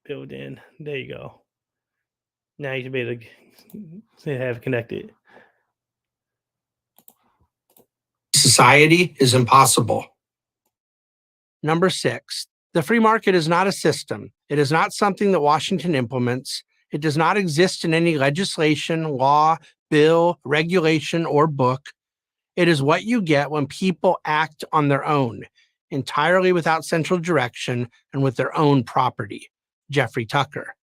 Build in. There you go. Now you should be able to have it connected. Society is impossible. Number 6, the free market is not a system. It is not something that Washington implements. It does not exist in any legislation, law, bill, regulation, or book. It is what you get when people act on their own, entirely without central direction and with their own property. Jeffrey Tucker.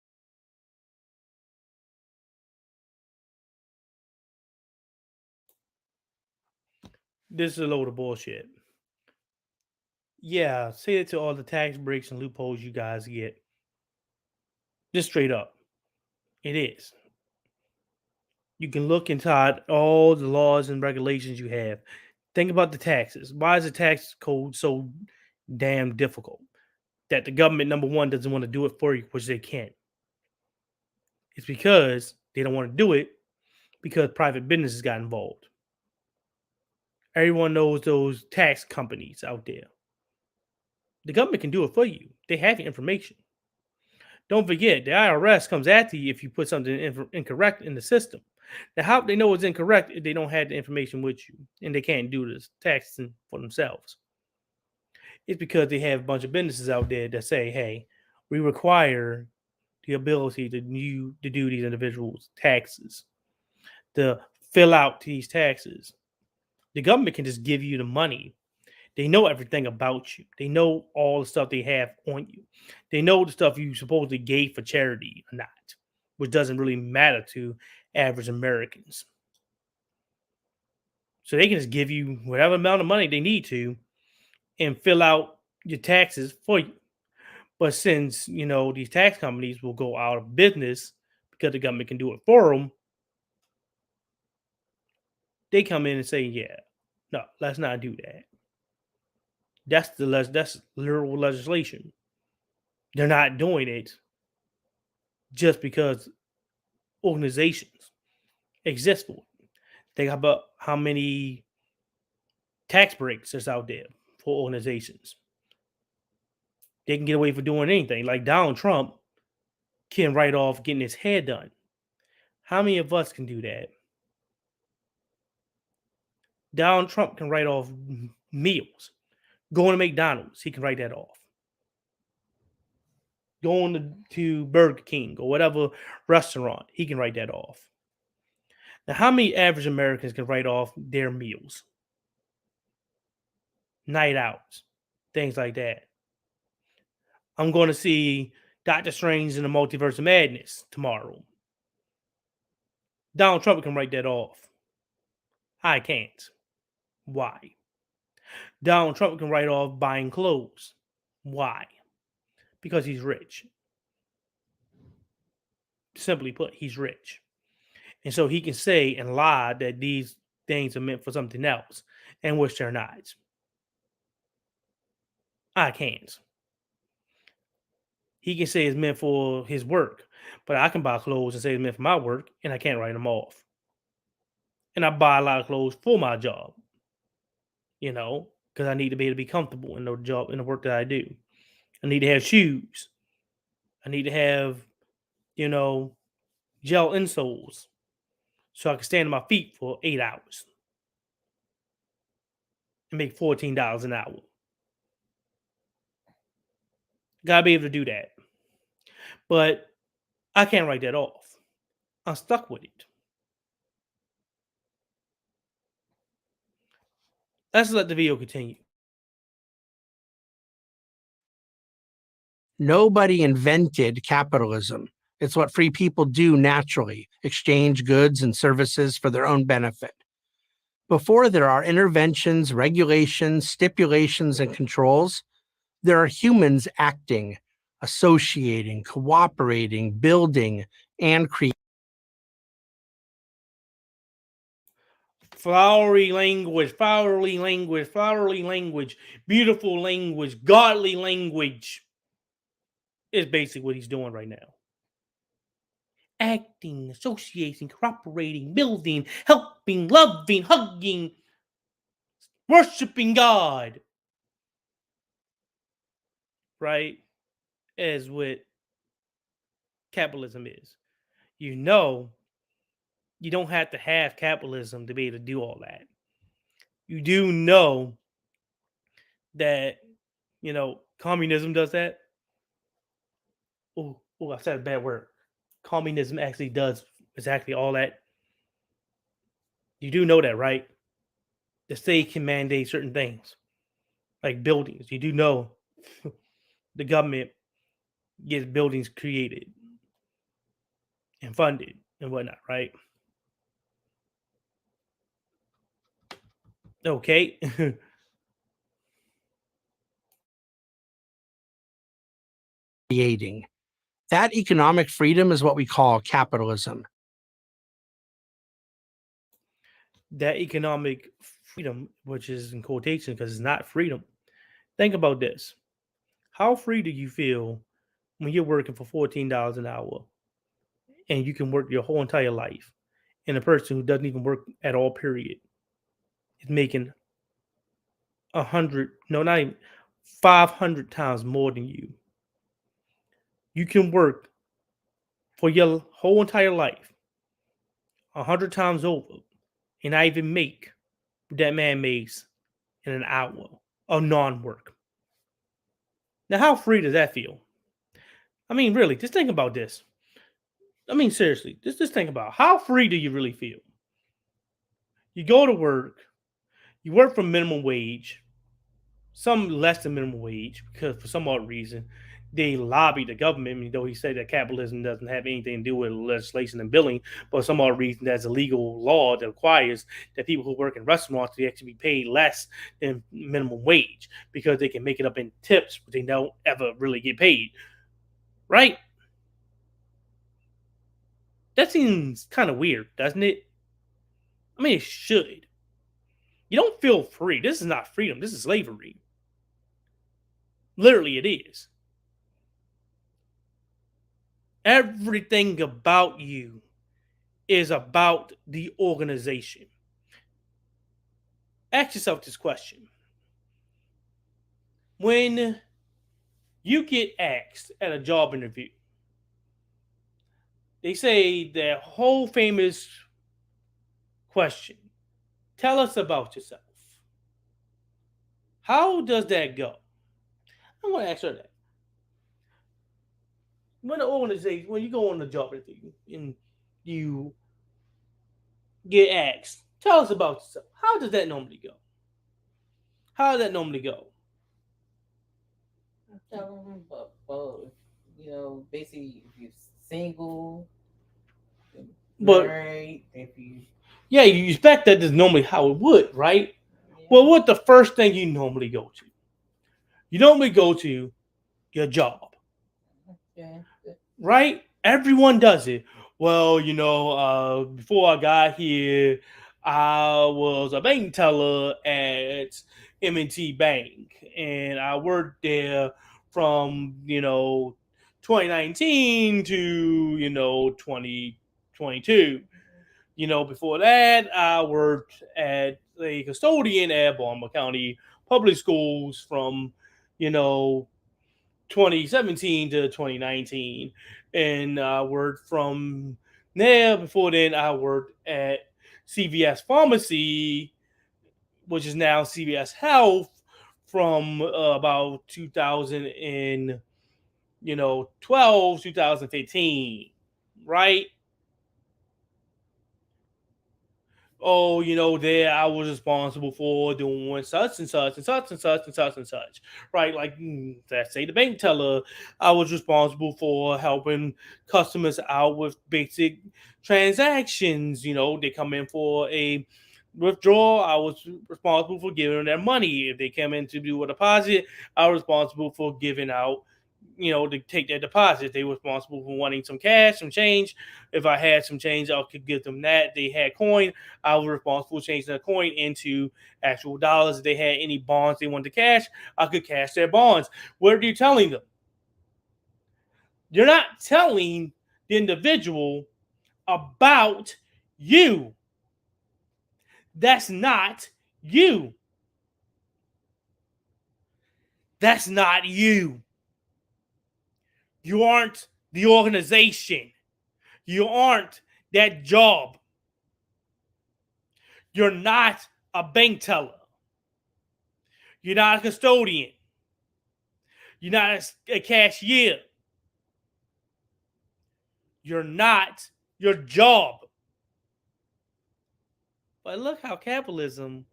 This is a load of bullshit. Yeah, say it to all the tax breaks and loopholes you guys get. Just straight up. It is. You can look inside all the laws and regulations you have. Think about the taxes. Why is the tax code so damn difficult? That the government, number one, doesn't want to do it for you, which they can't. It's because they don't want to do it because private businesses got involved. Everyone knows those tax companies out there. The government can do it for you. They have your information. Don't forget, the IRS comes after you if you put something incorrect in the system. Now, how they know it's incorrect if they don't have the information with you and they can't do this taxing for themselves? It's because they have a bunch of businesses out there that say, hey, we require the ability to do these individuals' taxes, to fill out these taxes. The government can just give you the money. They know everything about you. They know all the stuff they have on you. They know the stuff you supposedly gave for charity or not, which doesn't really matter to average Americans. So they can just give you whatever amount of money they need to and fill out your taxes for you. But since, these tax companies will go out of business because the government can do it for them, they come in and say, yeah, no, let's not do that. That's literal legislation. They're not doing it just because organizations exist for it. Think about how many tax breaks there's out there for organizations. They can get away for doing anything. Like Donald Trump can write off getting his hair done. How many of us can do that? Donald Trump can write off meals. Going to McDonald's, he can write that off. Going to Burger King or whatever restaurant, he can write that off. Now, how many average Americans can write off their meals? Night outs, things like that. I'm going to see Doctor Strange in the Multiverse of Madness tomorrow. Donald Trump can write that off. I can't. Why? Donald Trump can write off buying clothes. Why? Because he's rich. Simply put, he's rich. And so he can say and lie that these things are meant for something else, and which they're not. I can't. He can say it's meant for his work, but I can buy clothes and say it's meant for my work, and I can't write them off. And I buy a lot of clothes for my job, because I need to be able to be comfortable in the job, in the work that I do. I need to have shoes. I need to have, you know, gel insoles so I can stand on my feet for 8 hours and make $14 an hour. Gotta be able to do that. But I can't write that off. I'm stuck with it. Let's let the video continue. Nobody invented capitalism. It's what free people do naturally, exchange goods and services for their own benefit. Before there are interventions, regulations, stipulations, and controls, there are humans acting, associating, cooperating, building, and creating. Flowery language, beautiful language, godly language is basically what he's doing right now. Acting, associating, cooperating, building, helping, loving, hugging, worshiping God. Right? As what capitalism is. You don't have to have capitalism to be able to do all that. You do know that, communism does that. Oh, I said a bad word. Communism actually does exactly all that. You do know that, right? The state can mandate certain things, like buildings. You do know the government gets buildings created and funded and whatnot, right? Okay. Creating. That economic freedom is what we call capitalism. That economic freedom, which is in quotation because it's not freedom. Think about this. How free do you feel when you're working for $14 an hour and you can work your whole entire life, and a person who doesn't even work at all, period, is making 100, no, not even 500 times more than you? You can work for your whole entire life 100 times over and not even make what that man makes in an hour of non-work. Now, how free does that feel? I mean, really, just think about this. I mean, seriously, just think about how free do you really feel? You go to work, you work for minimum wage, some less than minimum wage, because for some odd reason they lobby the government, even though he said that capitalism doesn't have anything to do with legislation and billing, but for some odd reason there's a legal law that requires that people who work in restaurants to actually be paid less than minimum wage because they can make it up in tips, but they don't ever really get paid. Right? That seems kind of weird, doesn't it? I mean, it should. You don't feel free. This is not freedom. This is slavery. Literally, it is. Everything about you is about the organization. Ask yourself this question. When you get asked at a job interview, they say the whole famous question, tell us about yourself. How does that go? I want to ask her that. When you go on the job interview and you get asked, tell us about yourself. How does that normally go? How does that normally go? Tell them about, basically if you're single, married, if you. Yeah, you expect that is normally how it would, right? Yeah. Well, what's the first thing you normally go to? You normally go to your job. Okay. Right? Everyone does it. Well, before I got here, I was a bank teller at M&T Bank, and I worked there from 2019 to 2022. Before that, I worked at a custodian at Baltimore County Public Schools from 2017 to 2019, and I worked from there. Before then, I worked at CVS Pharmacy, which is now CVS Health, from about 2012, 2015, right? Oh, there I was responsible for doing such and such and such and such and such and such, right? Like, let's say the bank teller, I was responsible for helping customers out with basic transactions. They come in for a withdrawal, I was responsible for giving them their money. If they came in to do a deposit, I was responsible for giving out to take their deposit. They were responsible for wanting some cash, some change. If I had some change, I could give them that. They had coin, I was responsible for changing the coin into actual dollars. If they had any bonds they wanted to cash, I could cash their bonds. What are you telling them? You're not telling the individual about you. That's not you. That's not you. You aren't the organization. You aren't that job. You're not a bank teller. You're not a custodian. You're not a cashier. You're not your job. But look how capitalism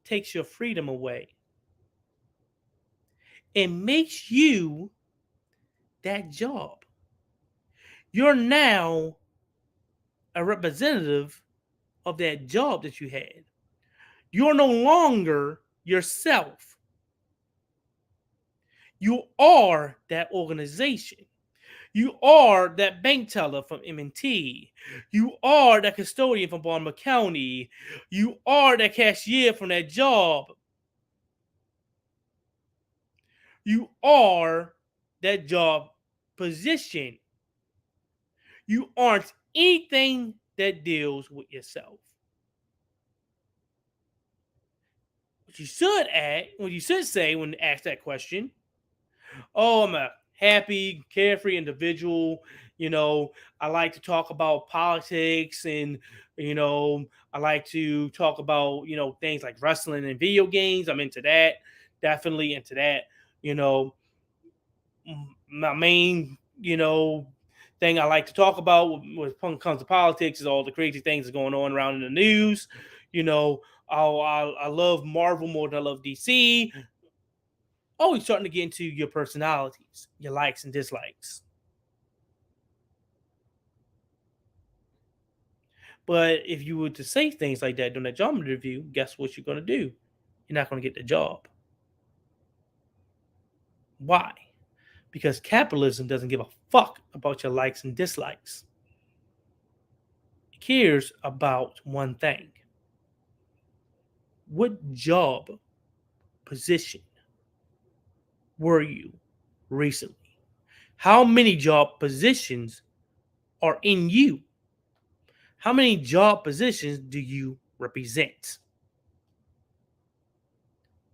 takes your freedom away. It makes you that job. You're now a representative of that job that you had. You're no longer yourself. You are that organization. You are that bank teller from M&T. You are that custodian from Baltimore County. You are that cashier from that job. You are that job position. You aren't anything that deals with yourself. What you should say when asked that question, oh, I'm a happy, carefree individual. I like to talk about politics, and I like to talk about things like wrestling and video games. I'm into that, definitely into that. My main thing I like to talk about when it comes to politics is all the crazy things that's going on around in the news. I love Marvel more than I love DC. Oh, you're starting to get into your personalities, your likes and dislikes. But if you were to say things like that during that job interview, guess what you're going to do? You're not going to get the job. Why? Because capitalism doesn't give a fuck about your likes and dislikes. It cares about one thing. What job position were you recently? How many job positions are in you? How many job positions do you represent?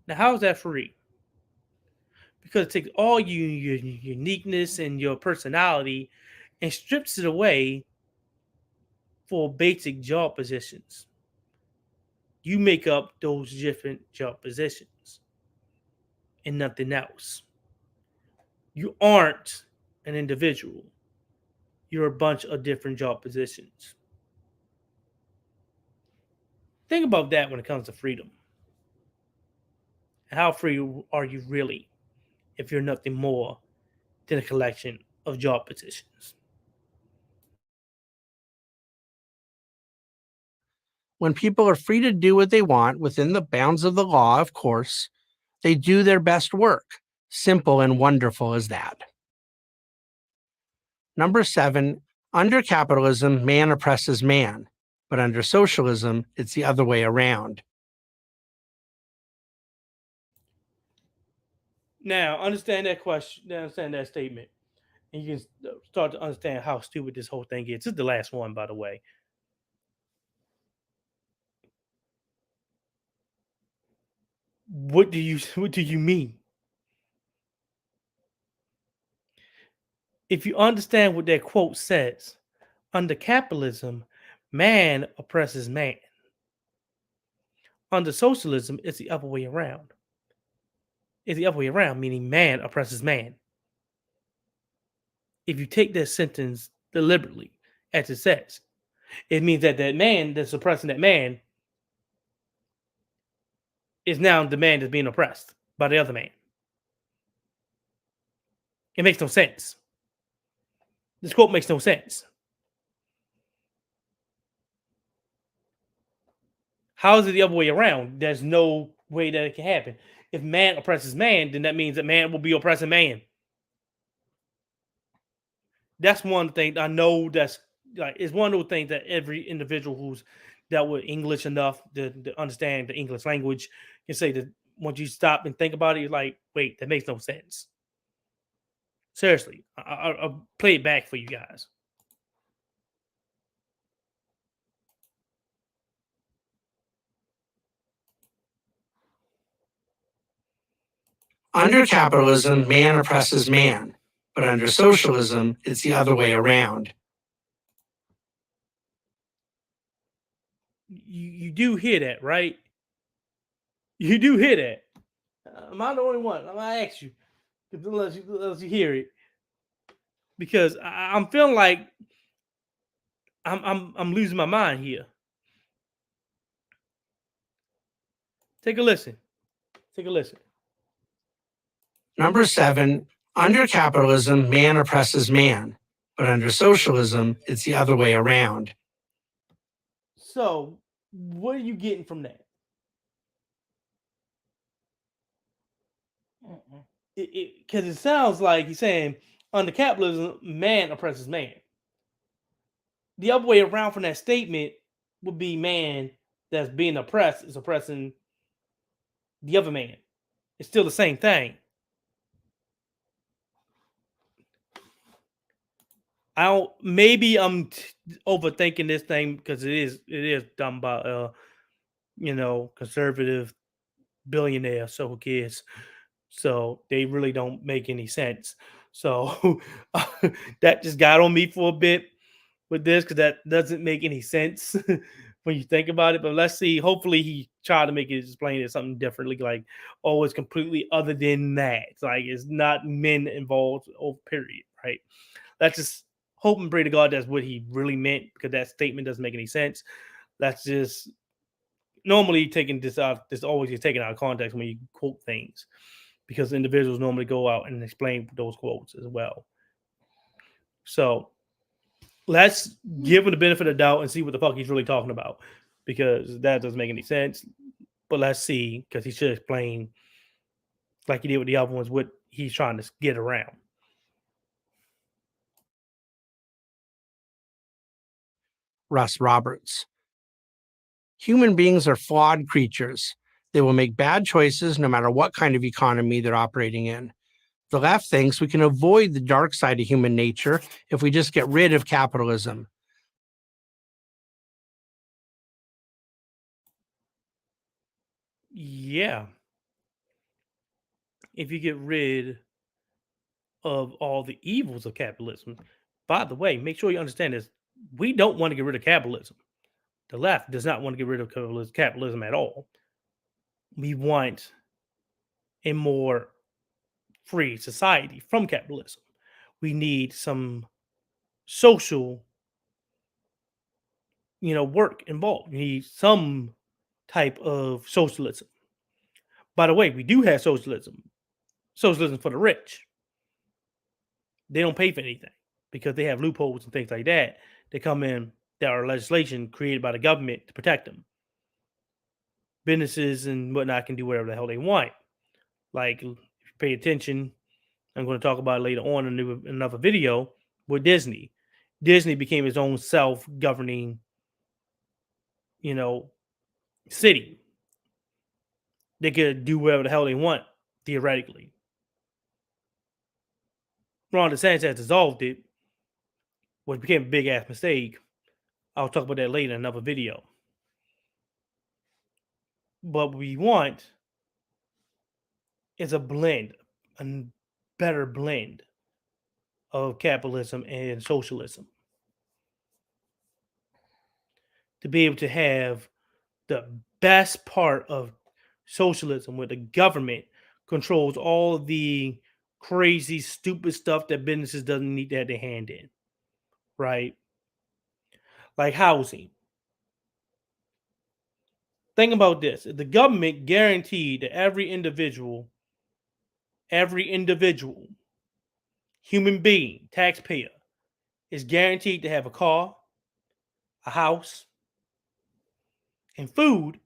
Now, how is that free? Because it takes all your uniqueness and your personality and strips it away for basic job positions. You make up those different job positions and nothing else. You aren't an individual. You're a bunch of different job positions. Think about that when it comes to freedom. How free are you really if you're nothing more than a collection of job positions? When people are free to do what they want within the bounds of the law, of course, they do their best work. Simple and wonderful as that. Number 7, under capitalism, man oppresses man, but under socialism, it's the other way around. Now, understand that question, understand that statement, and you can start to understand how stupid this whole thing is. This is the last one, by the way. What do you mean? If you understand what that quote says, under capitalism, man oppresses man. Under socialism, it's the other way around. It's the other way around, meaning man oppresses man. If you take that sentence deliberately, as it says, it means that that man that's oppressing that man is now the man that's being oppressed by the other man. It makes no sense. This quote makes no sense. How is it the other way around? There's no way that it can happen. If man oppresses man, then that means that man will be oppressing man. That's one thing I know. That's like it's one of those things that every individual who's dealt with English enough to understand the English language can say that once you stop and think about it, you're like, wait, that makes no sense. Seriously, I'll play it back for you guys. Under capitalism, man oppresses man, but under socialism, it's the other way around. You do hear that, right? You do hear that. Am I the only one? I'm gonna ask you, unless you hear it, because I'm feeling like I'm losing my mind here. Take a listen. Take a listen. Number 7, under capitalism, man oppresses man, but under socialism, it's the other way around. So, what are you getting from that? Because it sounds like he's saying under capitalism, man oppresses man. The other way around from that statement would be man that's being oppressed is oppressing the other man. It's still the same thing. Maybe I'm overthinking this thing because it is done by conservative billionaire, so who cares? So they really don't make any sense. So that just got on me for a bit with this because that doesn't make any sense when you think about it. But let's see. Hopefully he tried to make it explain it something differently, like, oh, it's completely other than that. It's like it's not men involved, period. Right. Let's just hope and pray to God that's what he really meant, because that statement doesn't make any sense. That's just normally taking this out. This always gets taken out of context when you quote things, because individuals normally go out and explain those quotes as well. So let's give him the benefit of the doubt and see what the fuck he's really talking about, because that doesn't make any sense. But let's see, because he should explain, like he did with the other ones, what he's trying to get around. Russ Roberts. Human beings are flawed creatures. They will make bad choices no matter what kind of economy they're operating in. The left thinks we can avoid the dark side of human nature if we just get rid of capitalism. Yeah. If you get rid of all the evils of capitalism, by the way, make sure you understand this. We don't want to get rid of capitalism. The left does not want to get rid of capitalism at all. We want a more free society from capitalism. We need some social, work involved. We need some type of socialism. By the way, we do have socialism for the rich. They don't pay for anything because they have loopholes and things like that. They come in that are legislation created by the government to protect them. Businesses and whatnot can do whatever the hell they want. Like, if you pay attention, I'm going to talk about it later on in another video. with Disney. Disney became its own self-governing, city. They could do whatever the hell they want, theoretically. Ron DeSantis has dissolved it, which became a big ass mistake. I'll talk about that later in another video. But what we want is a blend, a better blend of capitalism and socialism. To be able to have the best part of socialism where the government controls all the crazy, stupid stuff that businesses doesn't need to have their hand in, right? Like housing. Think about this. If the government guaranteed that every individual, human being, taxpayer, is guaranteed to have a car, a house, and food,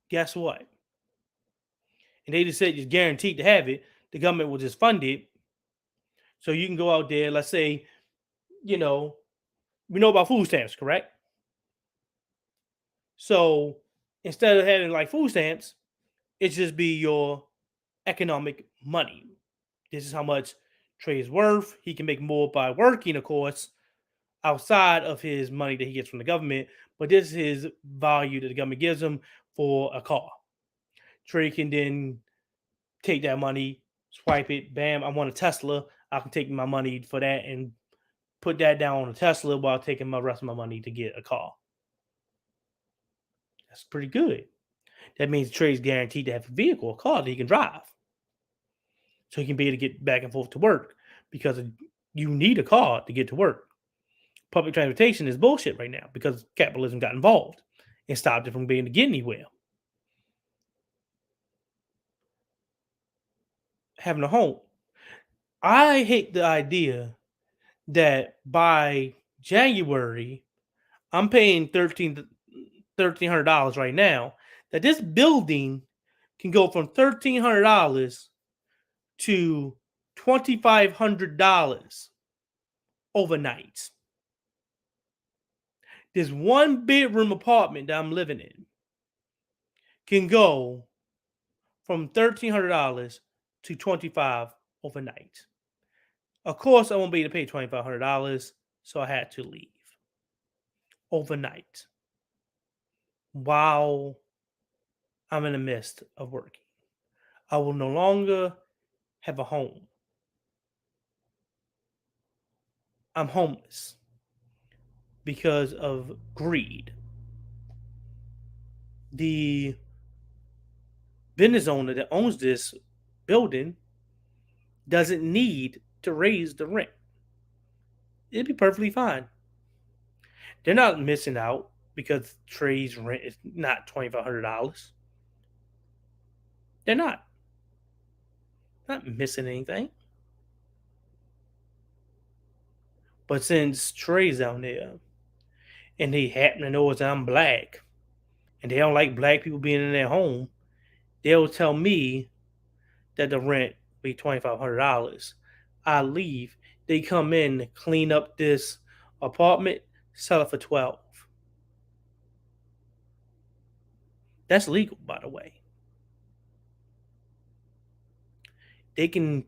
guess what? And they just said it's guaranteed to have it. The government will just fund it. So you can go out there, let's say, we know about food stamps, correct? So instead of having like food stamps, it just be your economic money. This is how much Trey is worth. He can make more by working, of course, outside of his money that he gets from the government. But this is his value that the government gives him for a car. Trey can then take that money, swipe it, bam, I want a Tesla. I can take my money for that and put that down on a Tesla while taking my rest of my money to get a car. That's pretty good. That means Trey's guaranteed to have a vehicle, a car that he can drive. So he can be able to get back and forth to work because you need a car to get to work. Public transportation is bullshit right now because capitalism got involved and stopped it from being able to get anywhere. Having a home. I hate the idea that by January, I'm paying $1,300 right now, that this building can go from $1,300 to $2,500 overnight. This one bedroom apartment that I'm living in can go from $1,300 to $2,500 overnight. Of course, I won't be able to pay $2,500, so I had to leave overnight while I'm in the midst of working. I will no longer have a home. I'm homeless because of greed. The business owner that owns this building doesn't need to raise the rent. It'd be perfectly fine. They're not missing out because Trey's rent is not $2,500. They're not missing anything. But since Trey's down there and they happen to know I'm black and they don't like black people being in their home, they'll tell me that the rent be $2,500. I leave. They come in, clean up this apartment, sell it for $12. That's legal, by the way. They can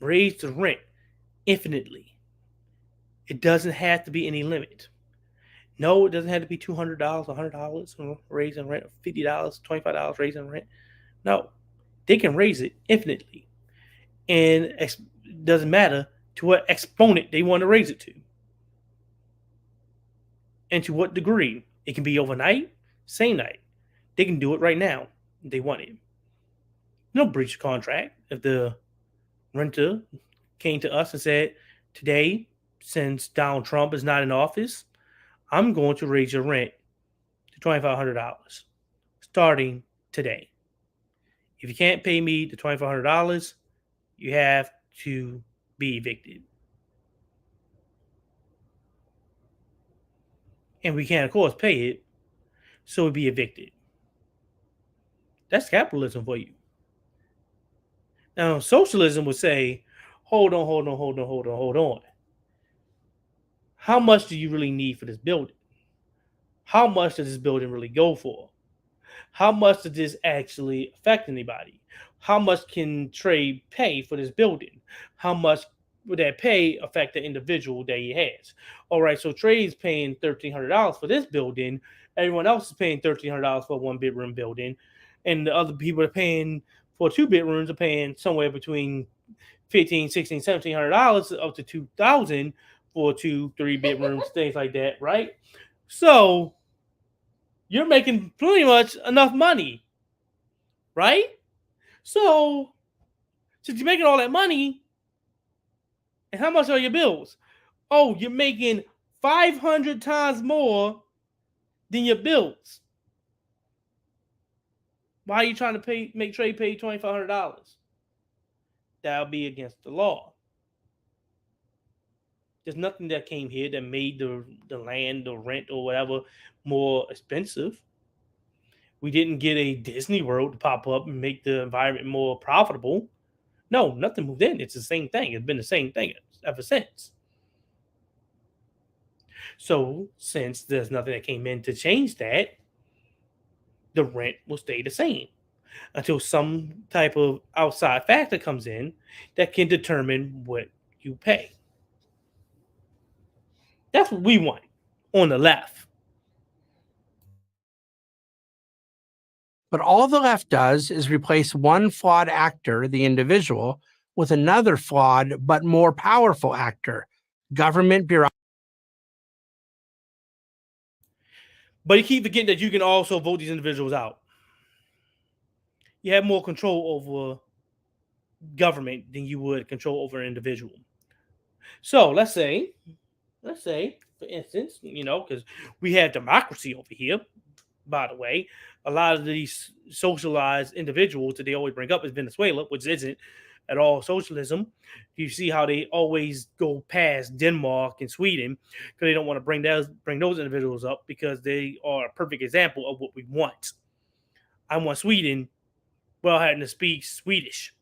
raise the rent infinitely. It doesn't have to be any limit. No, it doesn't have to be $200, $100 raising rent, $50, $25 raising rent. No, they can raise it infinitely. And it doesn't matter to what exponent they want to raise it to. And to what degree. It can be overnight, same night. They can do it right now if they want it. No breach of contract. If the renter came to us and said, today, since Donald Trump is not in office, I'm going to raise your rent to $2,500 starting today. If you can't pay me the $2,500, you have to be evicted. And we can't, of course, pay it, so we'd be evicted. That's capitalism for you. Now, socialism would say, hold on. How much do you really need for this building? How much does this building really go for? How much does this actually affect anybody? How much can Trey pay for this building? How much would that pay affect the individual that he has? All right, so Trey's paying $1,300 for this building. Everyone else is paying $1,300 for a 1 bedroom building. And the other people are paying for 2 bedrooms are paying somewhere between $1,500, $1,600, $1,700 up to $2,000 for 2, 3 bedrooms, things like that, right? So you're making pretty much enough money, right? So since you're making all that money, and how much are your bills? Oh, you're making 500 times more than your bills. Why are you trying to make Trey pay $2,500? That'll be against the law. There's nothing that came here that made the land or rent or whatever more expensive. We didn't get a Disney World to pop up and make the environment more profitable. No, nothing moved in. It's the same thing. It's been the same thing ever since. So, since there's nothing that came in to change that, the rent will stay the same until some type of outside factor comes in that can determine what you pay. That's what we want on the left. But all the left does is replace one flawed actor, the individual, with another flawed but more powerful actor, government bureaucracy. But you keep forgetting that you can also vote these individuals out. You have more control over government than you would control over an individual. So let's say, for instance, because we have democracy over here, by the way, a lot of these socialized individuals that they always bring up is Venezuela, which isn't at all socialism. You see how they always go past Denmark and Sweden because they don't want to bring those individuals up because they are a perfect example of what we want. I want Sweden, well, having to speak Swedish.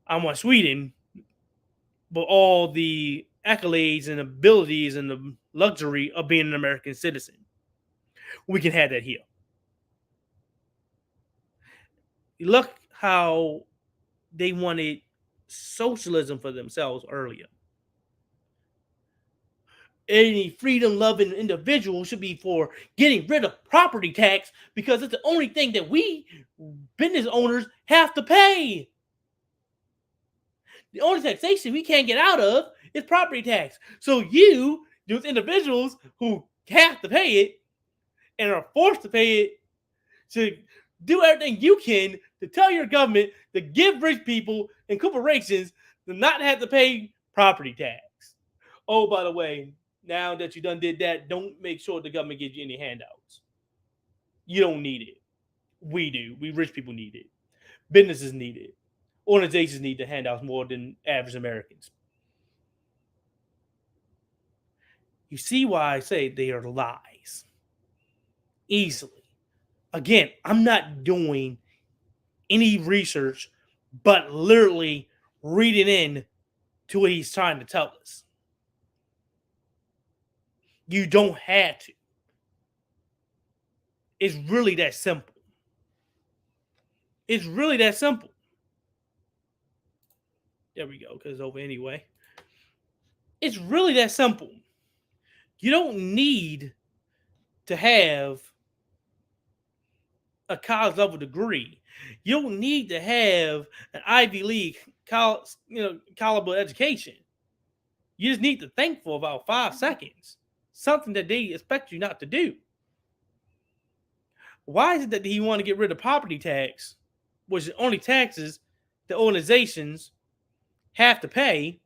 I want Sweden, but all the accolades and abilities and the luxury of being an American citizen. We can have that here. Look how they wanted socialism for themselves earlier. Any freedom-loving individual should be for getting rid of property tax because it's the only thing that we business owners have to pay. The only taxation we can't get out of is property tax. So you, those individuals who have to pay it and are forced to pay it, should do everything you can to tell your government to give rich people and corporations to not have to pay property tax. Oh, by the way, now that you done did that, don't make sure the government gives you any handouts. You don't need it. We do. We rich people need it. Businesses need it. Organizations need the handouts more than average Americans. You see why I say they are lies. Easily. Again, I'm not doing any research, but literally reading in to what he's trying to tell us. You don't have to. It's really that simple. It's really that simple. There we go, because it's over anyway. It's really that simple. You don't need to have a college level degree. You don't need to have an Ivy League caliber education. You just need to think for about 5 seconds. Something that they expect you not to do. Why is it that he want to get rid of property tax, which is only taxes the organizations have to pay,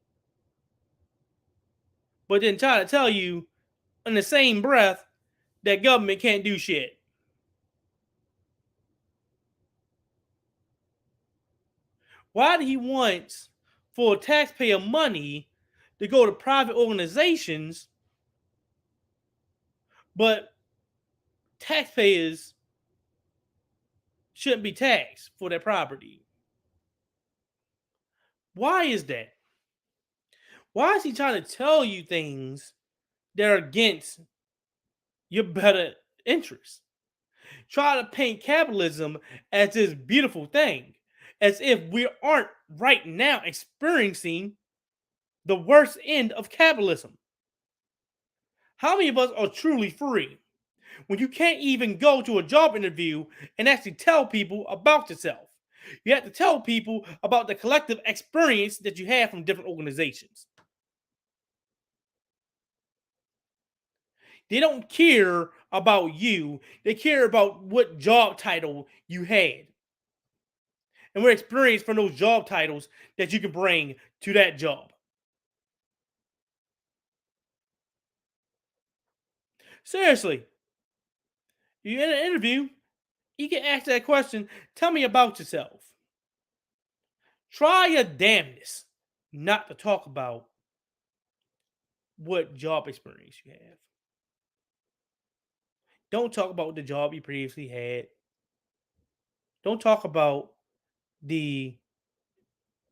but then try to tell you in the same breath that government can't do shit? Why do he want for taxpayer money to go to private organizations, but taxpayers shouldn't be taxed for their property? Why is that? Why is he trying to tell you things that are against your better interests? Try to paint capitalism as this beautiful thing, as if we aren't right now experiencing the worst end of capitalism. How many of us are truly free when you can't even go to a job interview and actually tell people about yourself? You have to tell people about the collective experience that you have from different organizations. They don't care about you. They care about what job title you had and what experience from those job titles that you can bring to that job. Seriously, you're in an interview, you get asked that question, tell me about yourself. Try your damnedest not to talk about what job experience you have. Don't talk about the job you previously had. Don't talk about the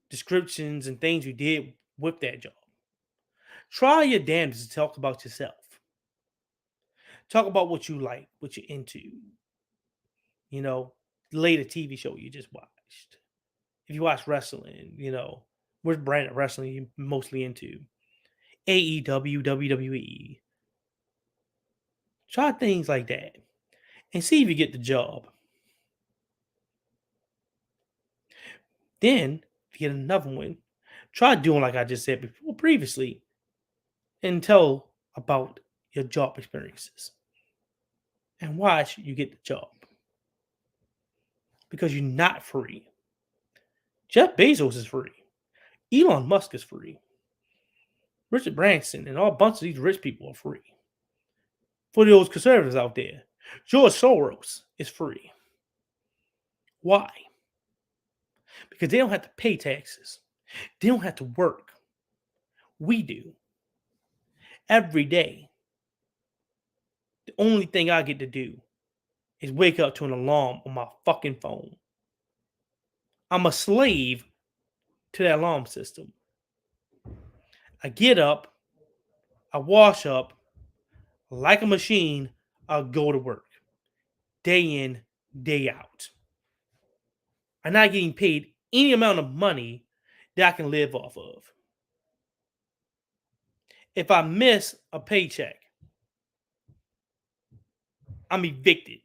descriptions and things you did with that job. Try your damnedest to talk about yourself. Talk about what you like, what you're into. You know, lay the TV show you just watched. If you watch wrestling, which brand of wrestling you mostly into? AEW, WWE. Try things like that and see if you get the job. Then, if you get another one, try doing like I just said before previously and tell about your job experiences and watch you get the job because you're not free. Jeff Bezos is free. Elon Musk is free. Richard Branson and all a bunch of these rich people are free. For those conservatives out there, George Soros is free. Why? Because they don't have to pay taxes. They don't have to work. We do. Every day. The only thing I get to do is wake up to an alarm on my fucking phone. I'm a slave to that alarm system. I get up, I wash up, like a machine, I'll go to work. Day in, day out. I'm not getting paid any amount of money that I can live off of. If I miss a paycheck, I'm evicted.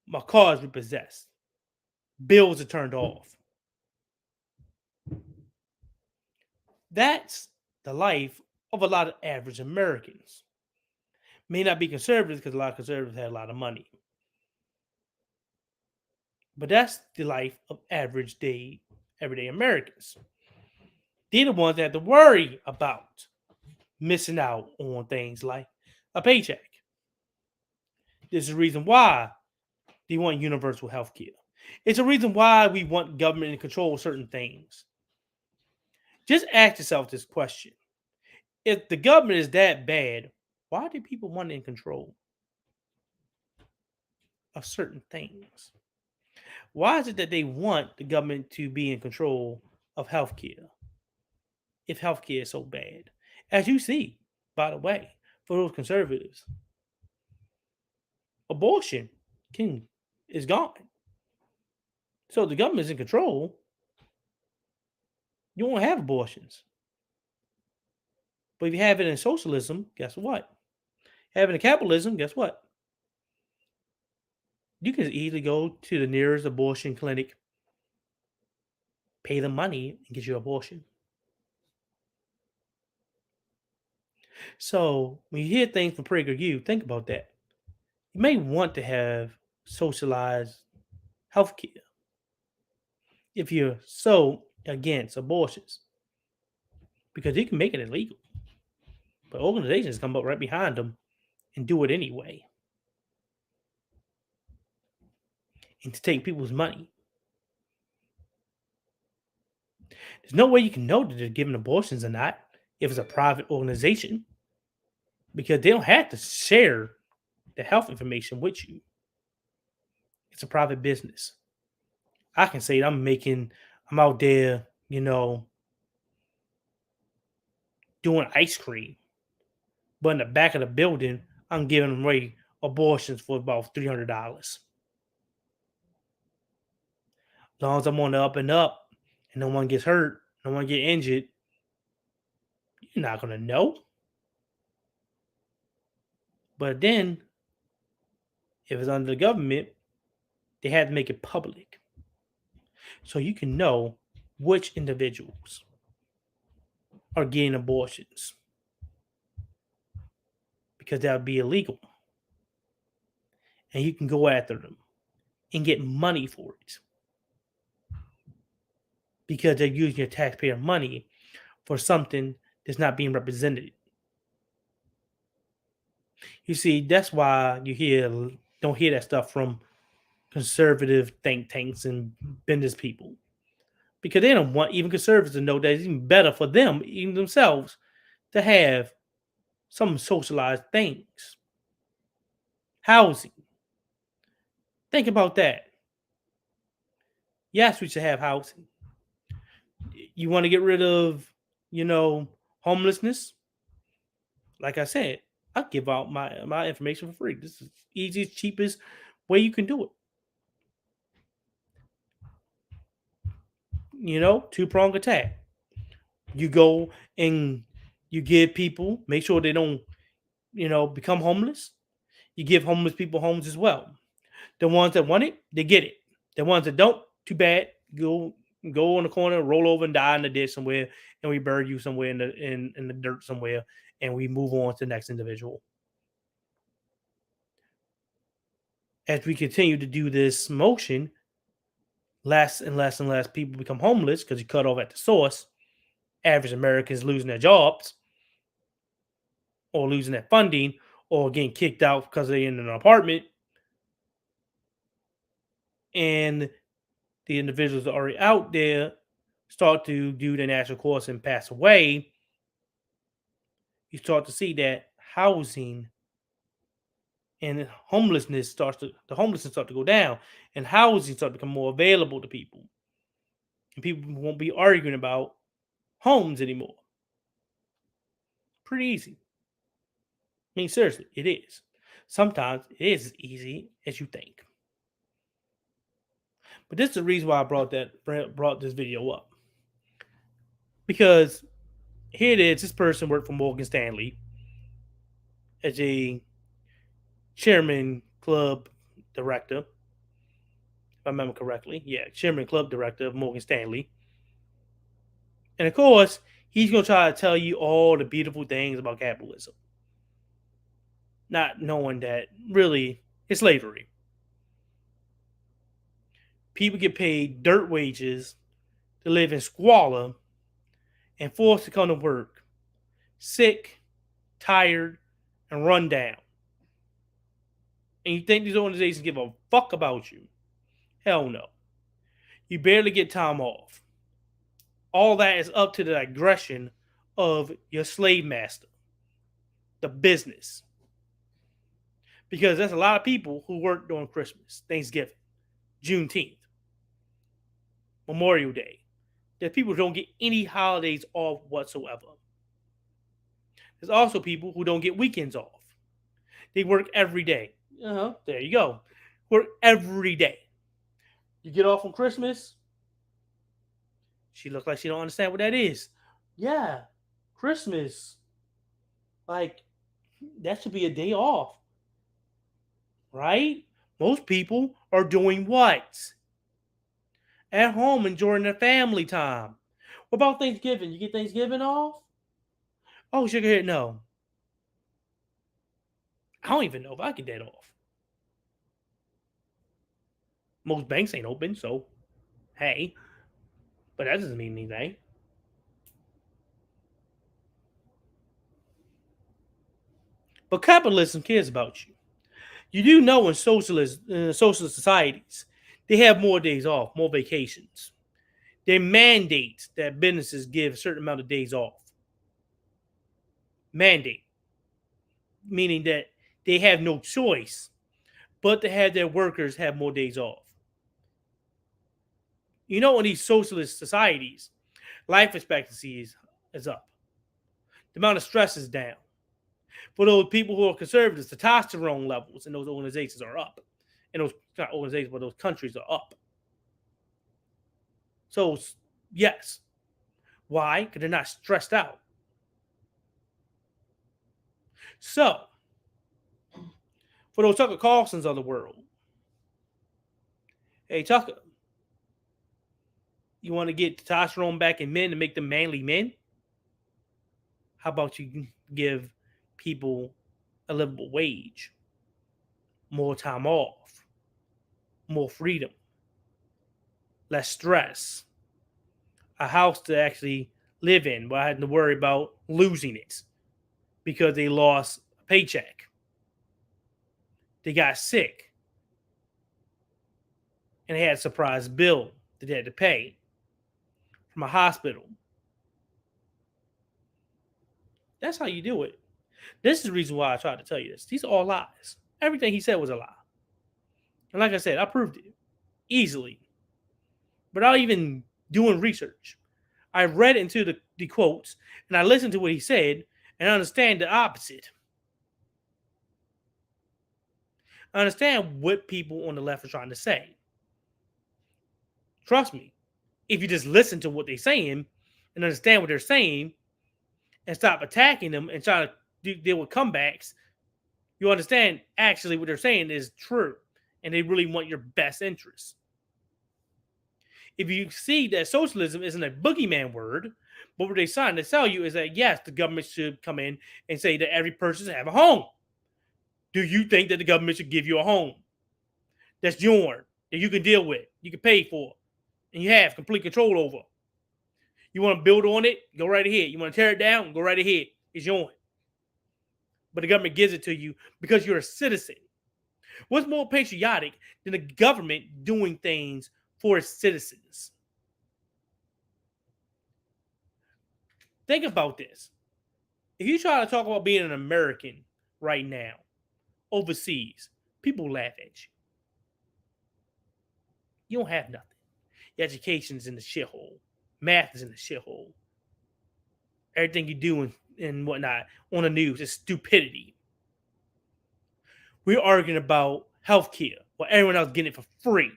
My car is repossessed. Bills are turned off. That's the life of a lot of average Americans. May not be conservatives because a lot of conservatives have a lot of money. But that's the life of average day, everyday Americans. They're the ones that have to worry about missing out on things like a paycheck. This is the reason why they want universal health care. It's a reason why we want government to control certain things. Just ask yourself this question. If the government is that bad, why do people want it in control of certain things? Why is it that they want the government to be in control of healthcare if healthcare is so bad? As you see, by the way, for those conservatives, abortion is gone. So the government is in control. You won't have abortions. But if you have it in socialism, guess what? Having a capitalism, guess what? You can easily go to the nearest abortion clinic, pay the money, and get your abortion. So when you hear things from Prager U, think about that. You may want to have socialized healthcare if you're so against abortions, because you can make it illegal. But organizations come up right behind them and do it anyway. And to take people's money. There's no way you can know that they're giving abortions or not if it's a private organization, because they don't have to share the health information with you. It's a private business. I can say I'm out there, doing ice cream, but in the back of the building, I'm giving away abortions for about $300. As long as I'm on the up and up, and no one gets hurt, no one get injured, you're not gonna know. But then, if it's under the government, they have to make it public, so you can know which individuals are getting abortions, because that would be illegal, and you can go after them and get money for it, because they're using your taxpayer money for something that's not being represented. You see, that's why don't hear that stuff from conservative think tanks and business people, because they don't want even conservatives to know that it's even better for them, even themselves, to have some socialized things. Housing. Think about that. Yes, we should have housing. You want to get rid of, homelessness? Like I said, I'll give out my information for free. This is the easiest, cheapest way you can do it. Two-prong attack. You go and you give people, make sure they don't, become homeless. You give homeless people homes as well. The ones that want it, they get it. The ones that don't, too bad. Go on the corner, roll over and die in the ditch somewhere, and we bury you somewhere in the dirt somewhere, and we move on to the next individual. As we continue to do this motion, less and less and less people become homeless because you cut off at the source. Average Americans losing their jobs, or losing their funding, or getting kicked out because they're in an apartment. And the individuals that are already out there start to do their natural course and pass away. You start to see that housing and homelessness start to go down, and housing start to become more available to people. And people won't be arguing about homes anymore. Pretty easy. I mean, seriously, it is. Sometimes it is as easy as you think. But this is the reason why I brought this video up. Because here it is. This person worked for Morgan Stanley as a chairman club director. If I remember correctly. Yeah, chairman club director of Morgan Stanley. And of course, he's going to try to tell you all the beautiful things about capitalism, not knowing that really it's slavery. People get paid dirt wages to live in squalor and forced to come to work sick, tired, and run down. And you think these organizations give a fuck about you? Hell no. You barely get time off. All that is up to the aggression of your slave master, the business. Because there's a lot of people who work during Christmas, Thanksgiving, Juneteenth, Memorial Day. There's people who don't get any holidays off whatsoever. There's also people who don't get weekends off. They work every day. There you go. Work every day. You get off on Christmas. She looks like she don't understand what that is. Yeah, Christmas. Like, that should be a day off. Right? Most people are doing what? At home, enjoying their family time. What about Thanksgiving? You get Thanksgiving off? Oh, sugarhead, no. I don't even know if I get that off. Most banks ain't open, so hey. But that doesn't mean anything. But capitalism cares about you. You do know in socialist societies, they have more days off, more vacations. They mandate that businesses give a certain amount of days off. Mandate. Meaning that they have no choice but to have their workers have more days off. In these socialist societies, life expectancy is up. The amount of stress is down. For those people who are conservatives, the testosterone levels in those organizations are up. In those not organizations, but those countries are up. So yes. Why? Because they're not stressed out. So, for those Tucker Carlsons of the world, hey Tucker, you want to get testosterone back in men and make them manly men? How about you give people a livable wage, more time off, more freedom, less stress, a house to actually live in without having to worry about losing it because they lost a paycheck, they got sick, and they had a surprise bill that they had to pay from a hospital. That's how you do it. This is the reason why I tried to tell you this. These are all lies. Everything he said was a lie. And like I said, I proved it easily without even doing research. I read into the quotes and I listened to what he said and I understand the opposite. I understand what people on the left are trying to say. Trust me, if you just listen to what they're saying and understand what they're saying and stop attacking them and try to deal with comebacks, you understand actually what they're saying is true and they really want your best interests. If you see that socialism isn't a boogeyman word, but what they're trying to tell you is that yes, the government should come in and say that every person should have a home. Do you think that the government should give you a home that's yours, that you can deal with, you can pay for, and you have complete control over? You want to build on it? Go right ahead. You want to tear it down? Go right ahead. It's yours. But the government gives it to you because you're a citizen. What's more patriotic than the government doing things for its citizens? Think about this. If you try to talk about being an American right now, overseas, people laugh at you. You don't have nothing. Your education's in the shithole. Math is in the shithole. Everything you do and whatnot on the news is stupidity. We're arguing about healthcare while everyone else getting it for free.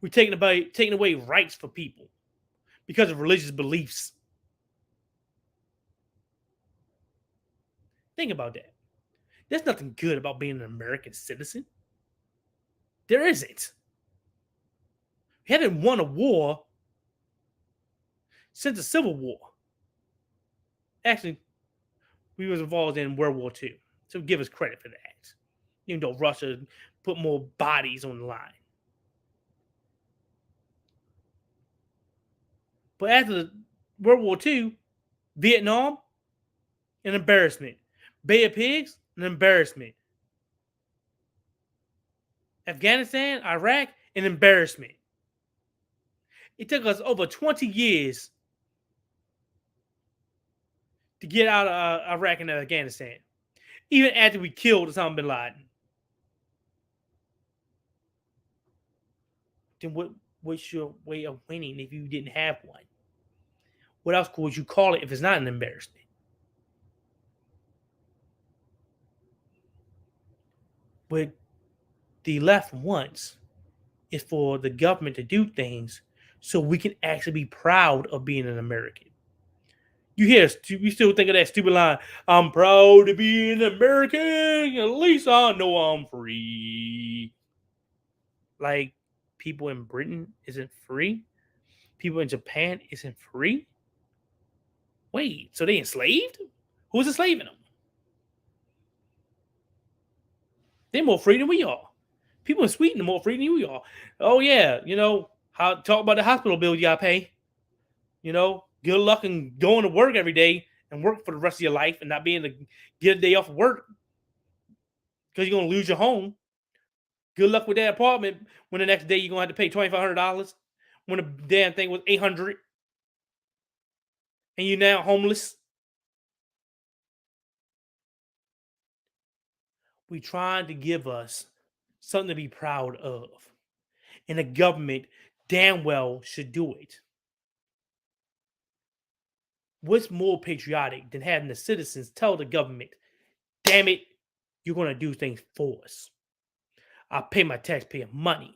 We're taking away rights for people because of religious beliefs. Think about that. There's nothing good about being an American citizen. There isn't. We haven't won a war since the Civil War. Actually, we was involved in World War II. So give us credit for that. Even though Russia put more bodies on the line. But after World War II, Vietnam, an embarrassment. Bay of Pigs, an embarrassment. Afghanistan, Iraq, an embarrassment. It took us over 20 years to get out of Iraq and Afghanistan, even after we killed Osama bin Laden. Then what's your way of winning if you didn't have one? What else would you call it if it's not an embarrassment? What the left wants is for the government to do things so we can actually be proud of being an American. You still think of that stupid line, I'm proud to be an American, at least I know I'm free. Like, people in Britain isn't free? People in Japan isn't free? Wait, so they enslaved? Who's enslaving them? They're more free than we are. People in Sweden are more free than we are. Oh yeah, talk about the hospital bill you gotta pay. Good luck and going to work every day and work for the rest of your life and not being able to get a day off of work because you're gonna lose your home. Good luck with that apartment when the next day you're gonna have to pay $2,500 when the damn thing was $800 and you're now homeless. We trying to give us something to be proud of. And the government damn well should do it. What's more patriotic than having the citizens tell the government, damn it, you're going to do things for us. I pay my taxpayer money.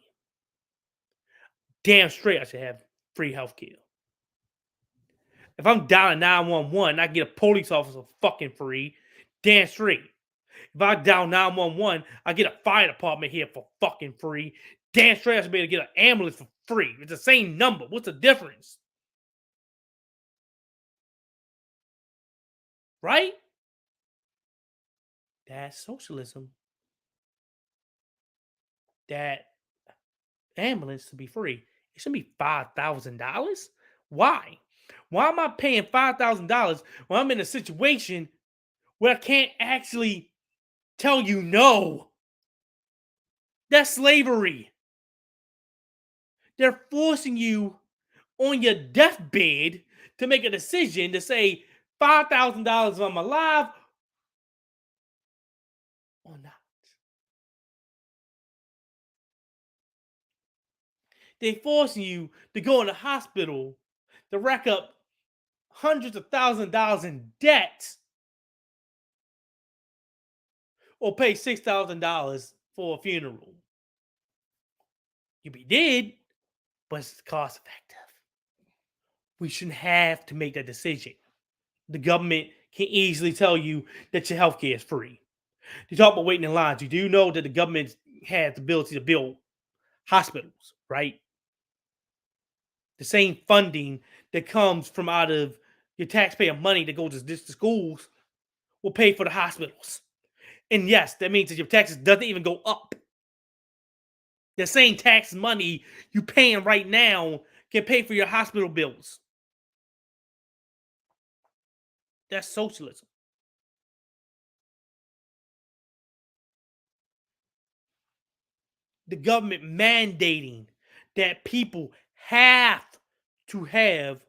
Damn straight I should have free health care. If I'm dialing 911, I get a police officer fucking free. Damn straight. If I dial 911, I get a fire department here for fucking free. Damn straight I should be able to get an ambulance for free. It's the same number. What's the difference? Right? That's socialism. That ambulance to be free. It should be $5,000. Why? Why am I paying $5,000 when I'm in a situation where I can't actually tell you no? That's slavery. They're forcing you on your deathbed to make a decision to say $5,000 I'm alive or not. They're forcing you to go in the hospital to rack up hundreds of thousands of dollars in debt or pay $6,000 for a funeral. You'll be dead, but it's cost effective. We shouldn't have to make that decision. The government can easily tell you that your health care is free. You talk about waiting in lines. You do know that the government has the ability to build hospitals, right? The same funding that comes from out of your taxpayer money that goes to schools will pay for the hospitals. And yes, that means that your taxes doesn't even go up. The same tax money you paying right now can pay for your hospital bills. That's socialism. The government mandating that people have to have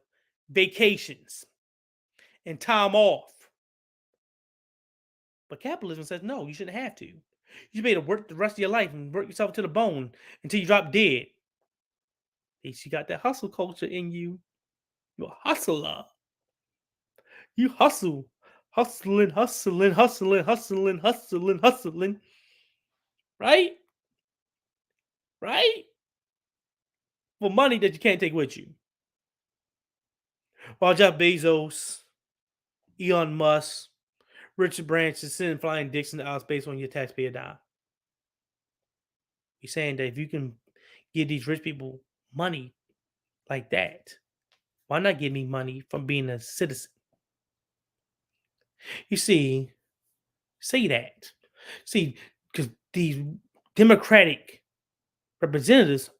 vacations and time off. But capitalism says, no, you shouldn't have to. You should be able to work the rest of your life and work yourself to the bone until you drop dead. At least you got that hustle culture in you. You're a hustler. You hustle. Hustling, hustling, hustling, hustling, hustling, hustling. Right? Right? For money that you can't take with you. While Jeff Bezos, Elon Musk, Richard Branson is sending flying dicks into outer space on your taxpayer dime. You're saying that if you can give these rich people money like that, why not give me money from being a citizen? You see, say that. See, because these Democratic representatives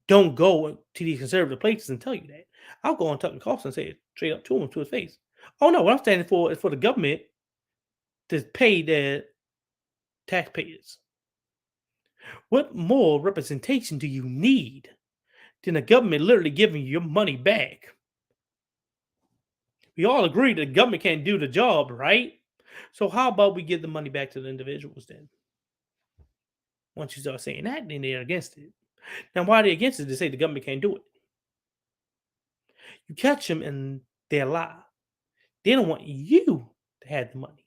don't go to these conservative places and tell you that. I'll go on Tucker Carlson and say it straight up to him, to his face. Oh no, what I'm standing for is for the government to pay their taxpayers. What more representation do you need than the government literally giving you your money back? We all agree that the government can't do the job, right? So how about we give the money back to the individuals then? Once you start saying that, then they're against it. Now, why are they against it? They say the government can't do it. You catch them in their lie. They don't want you to have the money.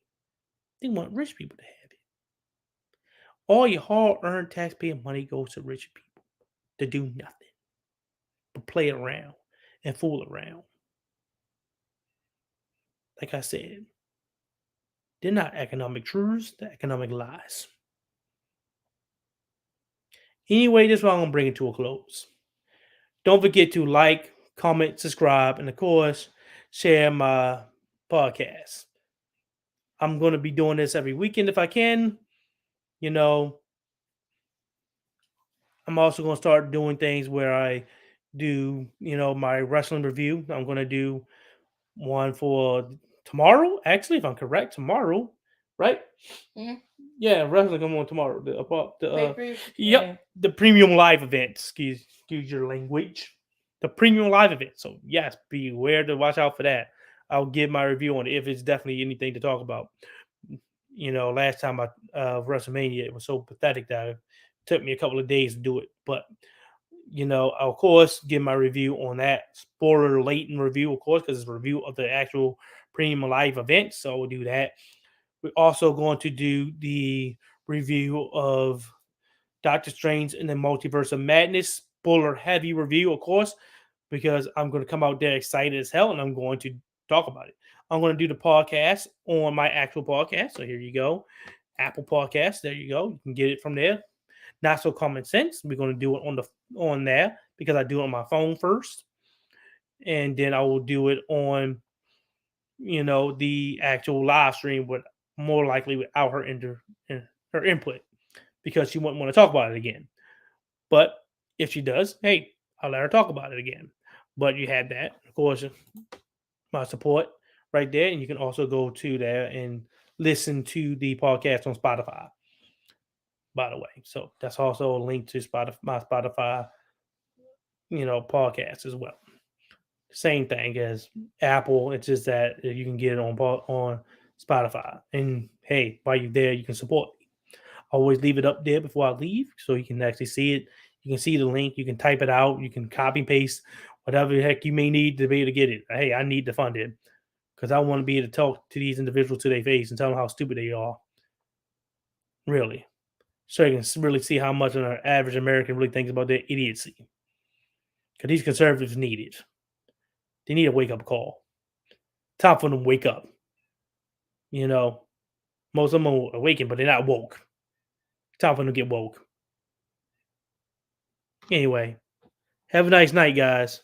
They want rich people to have it. All your hard-earned taxpayer money goes to rich people to do nothing but play around and fool around. Like I said, they're not economic truths, they're economic lies. Anyway, this is why I'm going to bring it to a close. Don't forget to like, comment, subscribe, and of course, share my podcast. I'm going to be doing this every weekend if I can. You know, I'm also going to start doing things where I do, my wrestling review. I'm going to do one for tomorrow, actually, if I'm correct, tomorrow, right? Yeah, wrestling come on tomorrow. The premium live event. Excuse your language. The premium live event. So yes, beware to watch out for that. I'll give my review on it if it's definitely anything to talk about. Last time WrestleMania, it was so pathetic that it took me a couple of days to do it. But I'll, of course, give my review on that. Spoiler latent review, of course, because it's a review of the actual premium live event. So we'll do that. We're also going to do the review of Doctor Strange and the Multiverse of Madness. Spoiler heavy review, of course, because I'm going to come out there excited as hell and I'm going to talk about it. I'm going to do the podcast on my actual podcast. So here you go. Apple Podcast. There you go. You can get it from there. Not So Common Sense. We're going to do it on there because I do it on my phone first. And then I will do it on, the actual live stream, but more likely without her her input because she wouldn't want to talk about it again. But if she does, hey, I'll let her talk about it again. But you have that, of course, my support right there. And you can also go to there and listen to the podcast on Spotify, by the way. So that's also a link to my Spotify, podcast as well. Same thing as Apple. It's just that you can get it on Spotify. And hey, while you're there, you can support me. I always leave it up there before I leave so you can actually see it. You can see the link. You can type it out. You can copy paste whatever the heck you may need to be able to get it. Hey, I need to fund it because I want to be able to talk to these individuals to their face and tell them how stupid they are. Really. So you can really see how much an average American really thinks about their idiocy. Because these conservatives need it. They need a wake-up call. Time for them to wake up. Most of them are awakened, but they're not woke. Time for them to get woke. Anyway, have a nice night, guys.